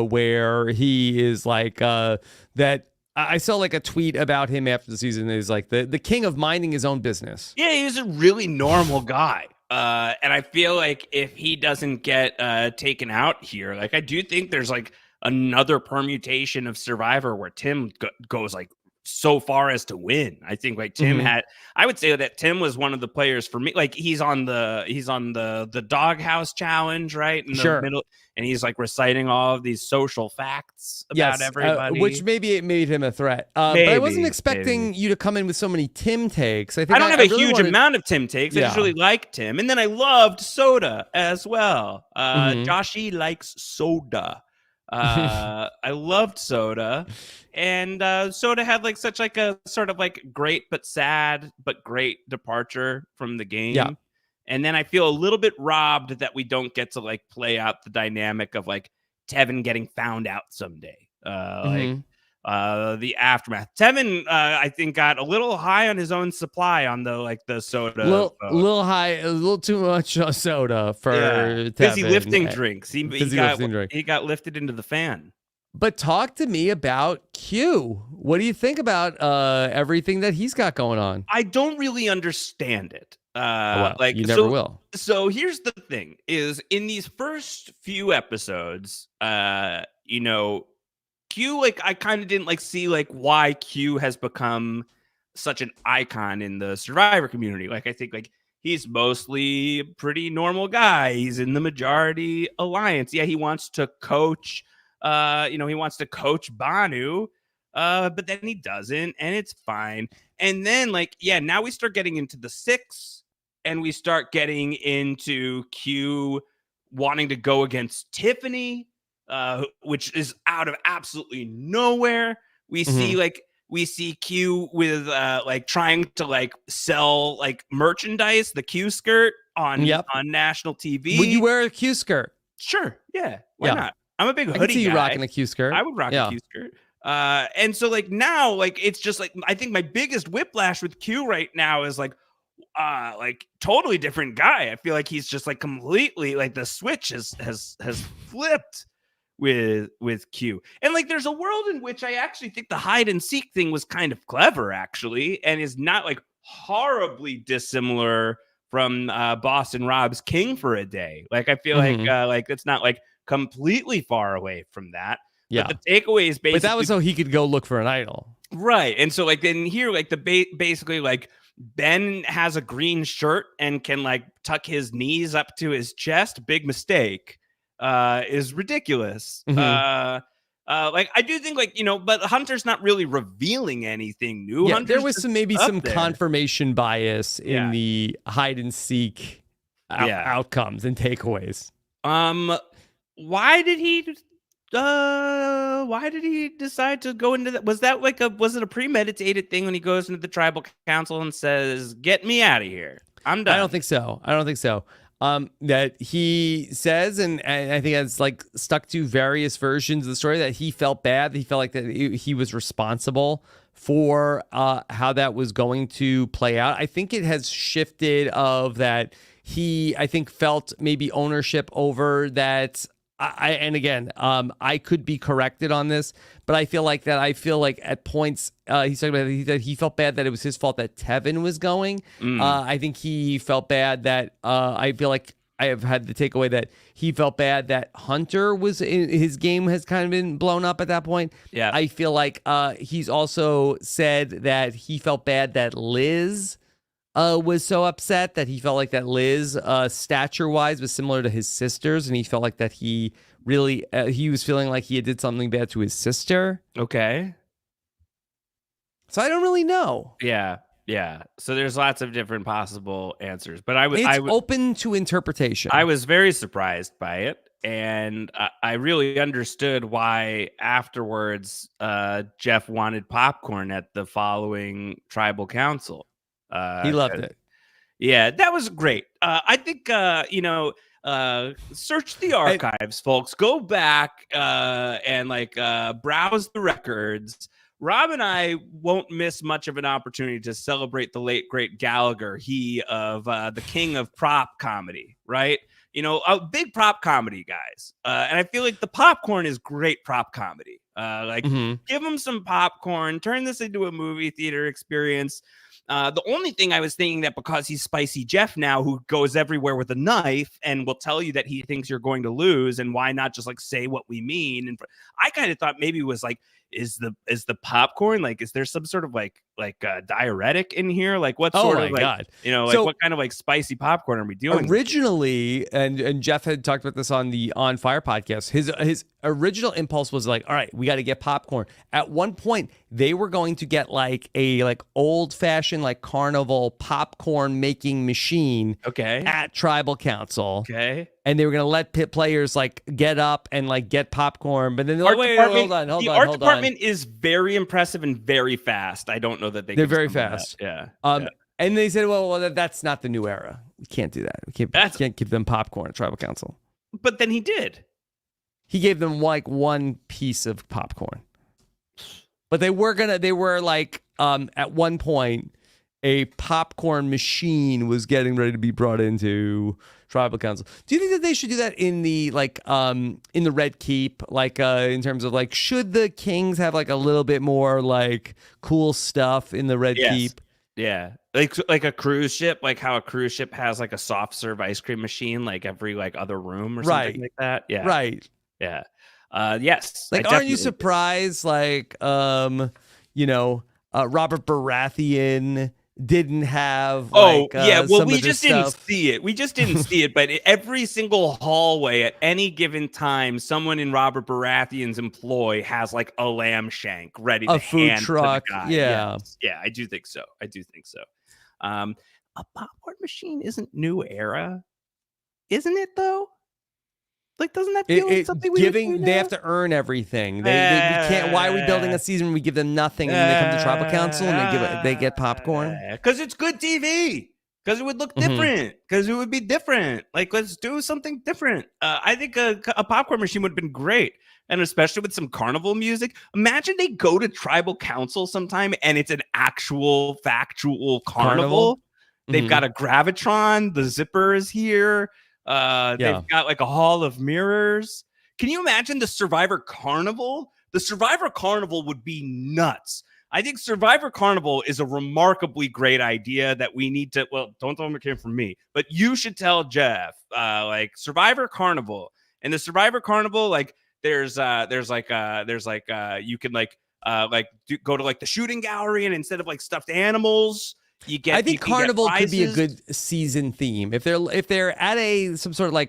where he is like that. I saw like a tweet about him after the season. Is like the king of minding his own business. Yeah, he was a really normal guy. And I feel like if he doesn't get taken out here, like I do think there's like another permutation of Survivor where Tim goes like so far as to win. I think like Tim I would say that Tim was one of the players for me. Like he's on the doghouse challenge, right? In the middle, and he's like reciting all of these social facts about everybody. Which maybe it made him a threat. But I wasn't expecting you to come in with so many Tim takes. I don't have a huge amount of Tim takes. I just really like Tim. And then I loved Soda as well. Joshy likes soda. I loved Soda, and Soda had like such like a sort of like great but sad but great departure from the game. Yeah. And then I feel a little bit robbed that we don't get to like play out the dynamic of like Tevin getting found out someday. The aftermath. Tevin, I think, got a little high on his own supply on the soda. Little high, a little too much soda for Tevin. Busy lifting drinks. He got lifted into the fan. But talk to me about Q. What do you think about everything that he's got going on? I don't really understand it. You never will. So here's the thing: is in these first few episodes, Q, like I kind of didn't like see like why Q has become such an icon in the Survivor community. Like I think like he's mostly a pretty normal guy. He's in the majority alliance. Yeah, he wants to coach. He wants to coach Banu, but then he doesn't, and it's fine. And then now we start getting into the 6, and we start getting into Q wanting to go against Tiffany. Which is out of absolutely nowhere. We see Q with trying to sell merchandise, the Q skirt on national TV. Would you wear a Q skirt? Sure. Yeah. Why not? I'm a big hoodie I can see you guy. rocking a Q skirt. I would rock a Q skirt. And so now it's just I think my biggest whiplash with Q right now is totally different guy. I feel like he's just completely the switch has flipped with Q. And there's a world in which I actually think the hide and seek thing was kind of clever actually, and is not horribly dissimilar from Boston Rob's King for a Day. I feel like it's not completely far away from that. Yeah. But the takeaway is basically, but that was so he could go look for an idol. Right. And so then here basically Ben has a green shirt and can tuck his knees up to his chest. Big mistake. Is ridiculous. I do think but Hunter's not really revealing anything new. Yeah, Hunter's there was some there. confirmation bias in the hide and seek outcomes and takeaways. Why did he decide to go into that? Was that was it a premeditated thing when he goes into the tribal council and says, "Get me out of here. I'm done"? I don't think so. That he says, and I think that's stuck to various versions of the story, that he felt bad. He felt like that he was responsible for how that was going to play out. I think it has shifted of that he, I think, felt maybe ownership over that. And again, I could be corrected on this, but I feel like at points he's talking about that he felt bad that it was his fault that Tevin was going. I think he felt bad that I feel like I have had the takeaway that he felt bad that Hunter was in his game has kind of been blown up at that point. Yeah. I feel like he's also said that he felt bad that Liz was so upset that he felt like that Liz, stature-wise, was similar to his sisters, and he felt like that he really, he was feeling like he did something bad to his sister. Okay. So I don't really know. Yeah. So there's lots of different possible answers, but It's open to interpretation. I was very surprised by it, and I really understood why afterwards Jeff wanted popcorn at the following tribal council. He loved it. Yeah, that was great. I think search the archives, folks. Go back and browse the records. Rob and I won't miss much of an opportunity to celebrate the late great Gallagher, he of the king of prop comedy, right? A big prop comedy, guys. And I feel like the popcorn is great prop comedy. Give him some popcorn, turn this into a movie theater experience. The only thing I was thinking that because he's Spicy Jeff now, who goes everywhere with a knife and will tell you that he thinks you're going to lose, and why not just say what we mean? And I kind of thought maybe it was is the popcorn is there some sort of diuretic in here? What sort of God. What kind of spicy popcorn are we doing? Originally, and Jeff had talked about this on the On Fire podcast. His original impulse was all right, we got to get popcorn. At one point, they were going to get a old fashioned carnival popcorn making machine. Okay. At Tribal Council. Okay. And they were going to let pit players get up and get popcorn, but then they're wait, hold on. The art department is very impressive and very fast. I don't know that they're very fast. Yeah. And they said, well, that's not the new era. We can't do that. We can't give them popcorn at Tribal Council. But then he did. He gave them one piece of popcorn. But they were at one point, a popcorn machine was getting ready to be brought into Tribal Council. Do you think that they should do that in the in the Red Keep, in terms of should the kings have a little bit more cool stuff in the Red Keep? Yeah, like a cruise ship, how a cruise ship has a soft serve ice cream machine every other room or something like that. Yeah, right. Yeah, yes. Aren't you surprised? Robert Baratheon didn't have well, we just didn't see it. But every single hallway at any given time, someone in Robert Baratheon's employ has a lamb shank ready to food hand truck. to the guy. Yeah. Yeah, I do think so. A popcorn machine isn't new era, isn't it though? Doesn't that feel like something we they have to earn everything. They can't. Why are we building a season when we give them nothing and then they come to Tribal Council and they get popcorn? Because it's good TV. Because it would look different. Because it would be different. Let's do something different. I think a popcorn machine would have been great, and especially with some carnival music. Imagine they go to Tribal Council sometime and it's an actual factual carnival. They've got a Gravitron. The zipper is here. They've got a hall of mirrors. Can you imagine the Survivor Carnival? The Survivor Carnival would be nuts. I think Survivor Carnival is a remarkably great idea that we need to, don't tell them it came from me, but you should tell Jeff, Survivor Carnival. And the Survivor Carnival, you can go to the shooting gallery, and instead of stuffed animals, I think Carnival could be a good season theme if they're at some sort of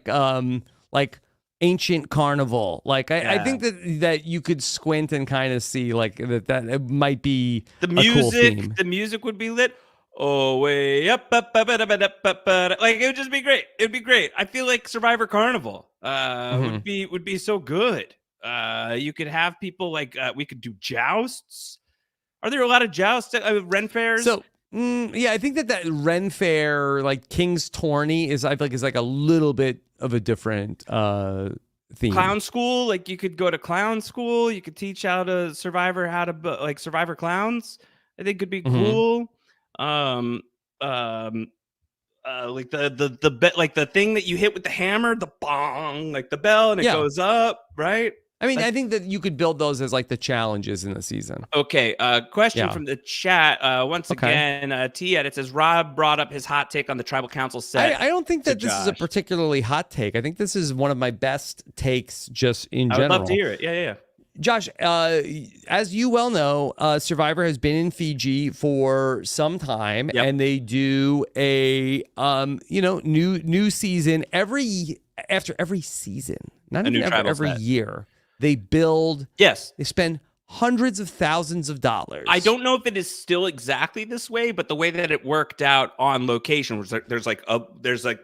ancient carnival. I think that you could squint and kind of see that it might be the music. Cool theme. The music would be lit. Oh, way up, it would just be great. It'd be great. I feel like Survivor Carnival would be so good. You could have people we could do jousts. Are there a lot of jousts at Ren fairs? So. I think that Ren Fair, King's Tourney, is a little bit of a different theme. Clown school, like you could go to clown school. You could teach Survivor how to like Survivor clowns. I think could be cool. Like like the thing that you hit with the hammer, the bong, like the bell, and it goes up, right? I mean, I think that you could build those as like the challenges in the season. Okay. Question from the chat. Once again, T-Ed, it says Rob brought up his hot take on the tribal council set. I don't think that this is a particularly hot take. I think this is one of my best takes just in general. I would love to hear it. Yeah. Josh, as you well know, Survivor has been in Fiji for some time, and they do a new season after every season, not even every year. They build. Yes. They spend hundreds of thousands of dollars. I don't know if it is still exactly this way, but the way that it worked out on location was there's like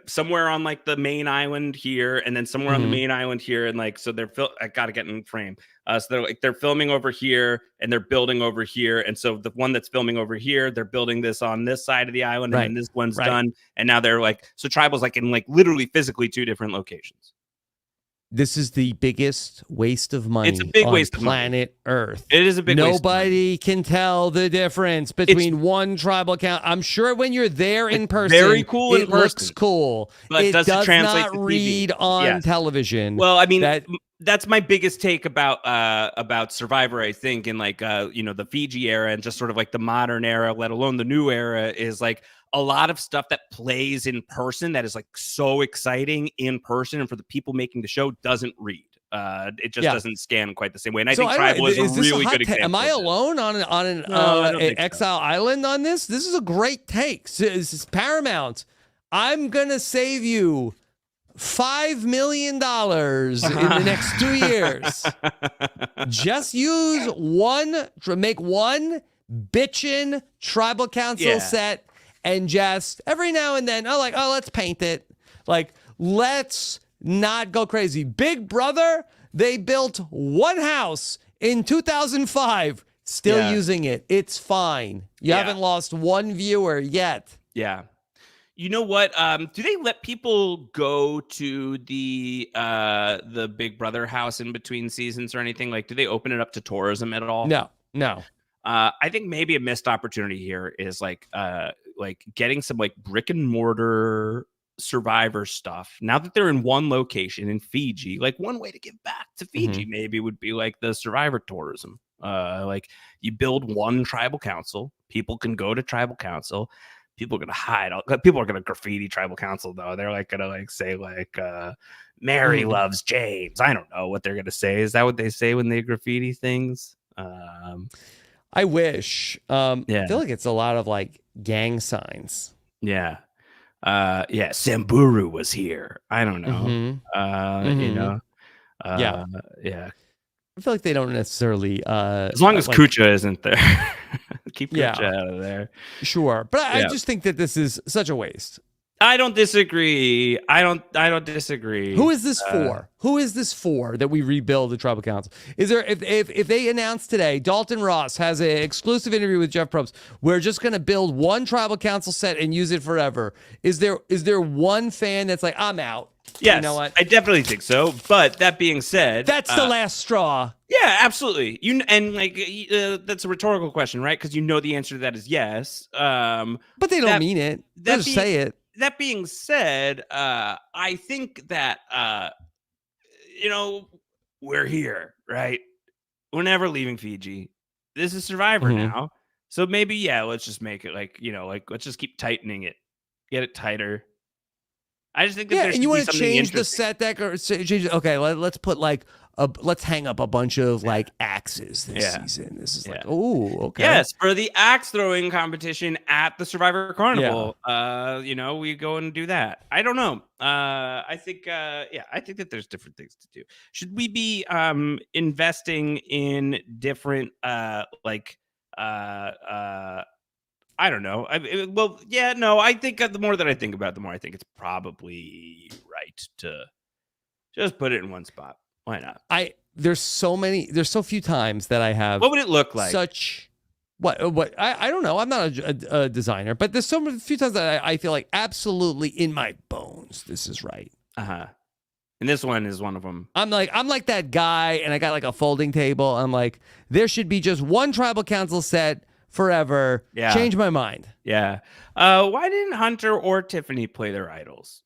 somewhere on like the main island here, and then somewhere on the main island here, and like so I gotta get in frame. So they're filming over here and they're building over here, and so the one that's filming over here, they're building this on this side of the island, and then this one's done, and now they're like tribal's like in like literally physically two different locations. This is the biggest waste of money. It's a big waste of planet Earth. It is a big waste. Nobody can tell the difference between one tribal count. I'm sure when you're there in person, very cool. It looks cool. But it does translate not to read TV. on television. Well, I mean, that's my biggest take about Survivor. I think in like the Fiji era and just sort of like the modern era, let alone the new era, is like a lot of stuff that plays in person that is like so exciting in person, and for the people making the show doesn't read. It just doesn't scan quite the same way. And I think Tribal is a really good example. Am I alone on an Exile Island on this? This is a great take. This is Paramount. I'm gonna save you $5 million in the next 2 years. Just make one bitchin' tribal council set. And just every now and then, let's paint it. Like, let's not go crazy. Big Brother, they built one house in 2005, still using it. It's fine. You haven't lost one viewer yet. Yeah. You know what? Do they let people go to the Big Brother house in between seasons or anything? Like, do they open it up to tourism at all? No. I think maybe a missed opportunity here is like getting some like brick and mortar Survivor stuff. Now that they're in one location in Fiji, like one way to give back to Fiji maybe would be like the Survivor tourism. Like you build one tribal council, people can go to tribal council. People are gonna hide. People are gonna graffiti tribal council though. They're like gonna like say like Mary loves James. I don't know what they're gonna say. Is that what they say when they graffiti things? I wish. I feel like it's a lot of like gang signs. Yeah. Samburu was here. I don't know. You know. Yeah. I feel like they don't necessarily. As long as Kucha isn't there, keep Kucha out of there. Sure, but I just think that this is such a waste. I don't disagree. I don't disagree. Who is this for? Who is this for that we rebuild the tribal council? Is there if they announce today, Dalton Ross has an exclusive interview with Jeff Probst, we're just going to build one tribal council set and use it forever. Is there one fan that's like, I'm out? Yes, you know what? I definitely think so. But that being said, that's the last straw. Yeah, absolutely. That's a rhetorical question, right? Because you know the answer to that is yes. But they don't mean it. They just say it. That being said, I think that we're here, right? We're never leaving Fiji. This is Survivor now, so maybe let's just make it let's just keep tightening it, get it tighter. I just think that and you want to change the set deck or change. Okay, let's put let's hang up a bunch of like axes this season. This is like, oh, okay. Yes, for the axe throwing competition at the Survivor Carnival. We go and do that. I don't know. I think that there's different things to do. Should we be investing in different I don't know. I think the more that I think about it, the more I think it's probably right to just put it in one spot. Why not? There's so few times that I have. What would it look like? What? I don't know. I'm not a designer, but there's so few times that I feel like absolutely in my bones this is right. And this one is one of them. I'm like that guy, and I got like a folding table. I'm like, there should be just one tribal council set forever. Yeah. Change my mind. Yeah. Why didn't Hunter or Tiffany play their idols?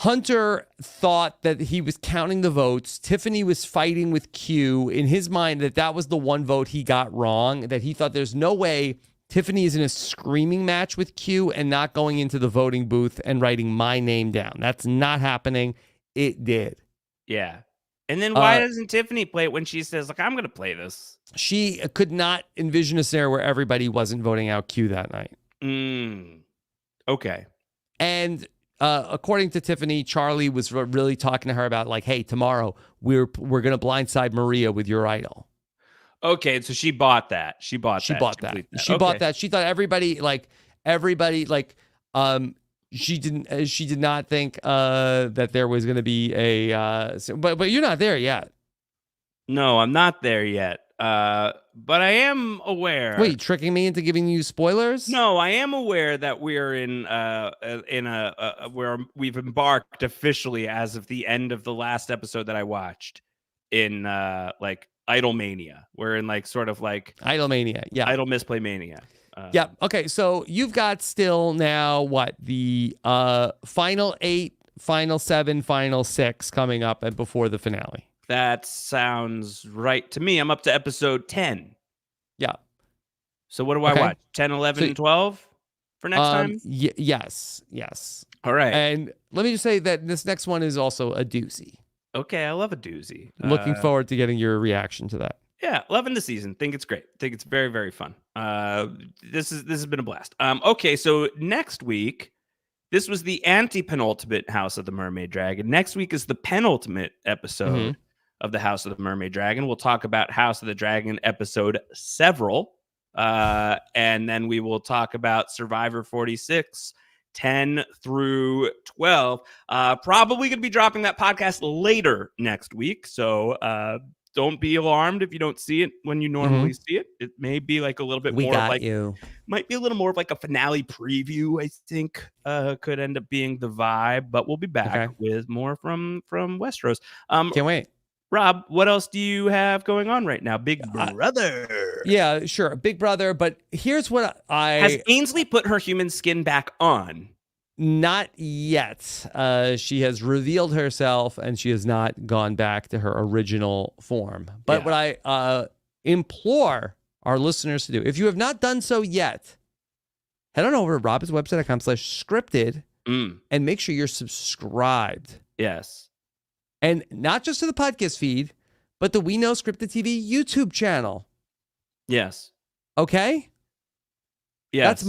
Hunter thought that he was counting the votes. Tiffany was fighting with Q. In his mind, that was the one vote he got wrong, that he thought there's no way Tiffany is in a screaming match with Q and not going into the voting booth and writing my name down. That's not happening. It did. Yeah. And then why doesn't Tiffany play it when she says, like, I'm going to play this? She could not envision a scenario where everybody wasn't voting out Q that night. Okay. And according to Tiffany, Charlie was really talking to her about like, hey, tomorrow we're going to blindside Maria with your idol. Okay, so she bought that. She bought that. She bought that. She thought everybody she did not think that there was going to be a but you're not there yet. No, I'm not there yet. But I am aware. Wait, tricking me into giving you spoilers? No, I am aware that we're in where we've embarked officially as of the end of the last episode that I watched in like Idol Mania. We're in like sort of like Idol Mania. Yeah. Idol Misplay Mania. Yeah. Okay. So you've got still now what the final 8, final 7, final 6 coming up and before the finale. That sounds right to me. I'm up to episode 10. Yeah. So what do I watch? 10, 11, and 12 for next time? Yes. All right. And let me just say that this next one is also a doozy. Okay, I love a doozy. Looking forward to getting your reaction to that. Yeah, loving the season. Think it's great. Think it's very, very fun. This has been a blast. Okay, so next week, this was the anti-penultimate House of the Mermaid Dragon. Next week is the penultimate episode of the House of the Mermaid Dragon. We'll talk about House of the Dragon episode Several. And then we will talk about Survivor 46, 10 through 12. Probably going to be dropping that podcast later next week. So don't be alarmed if you don't see it when you normally see it. It may be like a little bit more like might be a little more of like a finale preview, I think could end up being the vibe, but we'll be back with more from Westeros. Can't wait. Rob, what else do you have going on right now? Big Brother. Yeah, sure. Big Brother. But here's what Has Ainsley put her human skin back on? Not yet. She has revealed herself and she has not gone back to her original form. But what I implore our listeners to do, if you have not done so yet, head on over to robbinswebsite.com/scripted and make sure you're subscribed. Yes. And not just to the podcast feed, but the We Know Scripted TV YouTube channel. Yes. Okay? Yes.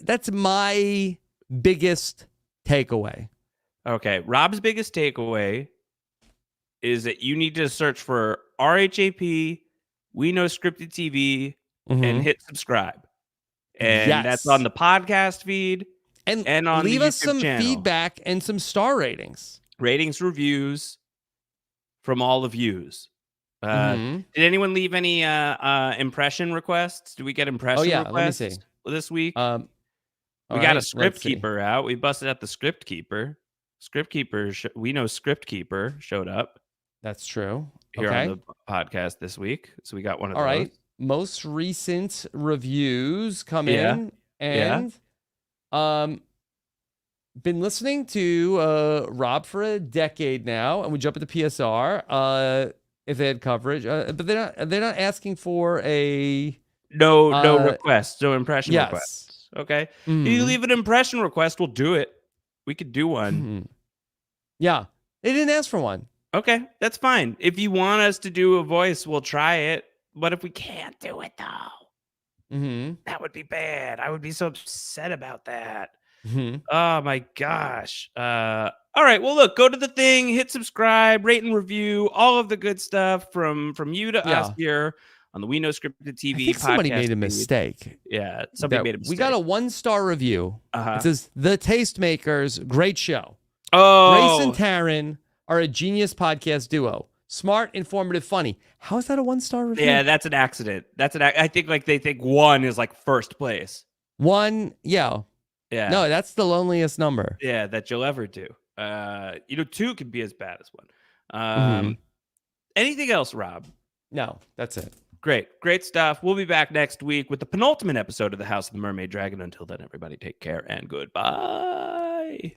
That's my biggest takeaway. Okay. Rob's biggest takeaway is that you need to search for RHAP, We Know Scripted TV, and hit subscribe. And that's on the podcast feed and on leave the us YouTube some channel. feedback and some star Ratings, reviews from all of yous. Did anyone leave any impression requests? Do we get impression requests let me see. This week? We got a script keeper out. We busted out the script keeper. We Know Script Keeper showed up. That's true. Here on the podcast this week. So we got one of those. All right. Most recent reviews come in. And been listening to Rob for a decade now, and we jump at the PSR if they had coverage. But they're not asking for a no request, no impression requests. Okay. If you leave an impression request, we'll do it. We could do one. Yeah. They didn't ask for one. Okay, that's fine. If you want us to do a voice, we'll try it. But if we can't do it though, that would be bad. I would be so upset about that. Oh my gosh. All right. Well, look, go to the thing, hit subscribe, rate and review, all of the good stuff from you to us here on the We Know Scripted TV. I think somebody made a mistake. Yeah, somebody made a mistake. We got a 1-star review. It says, The Tastemakers, great show. Oh, Grace and Taryn are a genius podcast duo. Smart, informative, funny. How is that a 1-star review? Yeah, that's an accident. I think like they think 1 is like first place. 1, yeah. Yeah. No, that's the loneliest number. Yeah, that you'll ever do. 2 can be as bad as 1. Anything else, Rob? No, that's it. Great stuff. We'll be back next week with the penultimate episode of the House of the Mermaid Dragon. Until then, everybody take care and goodbye.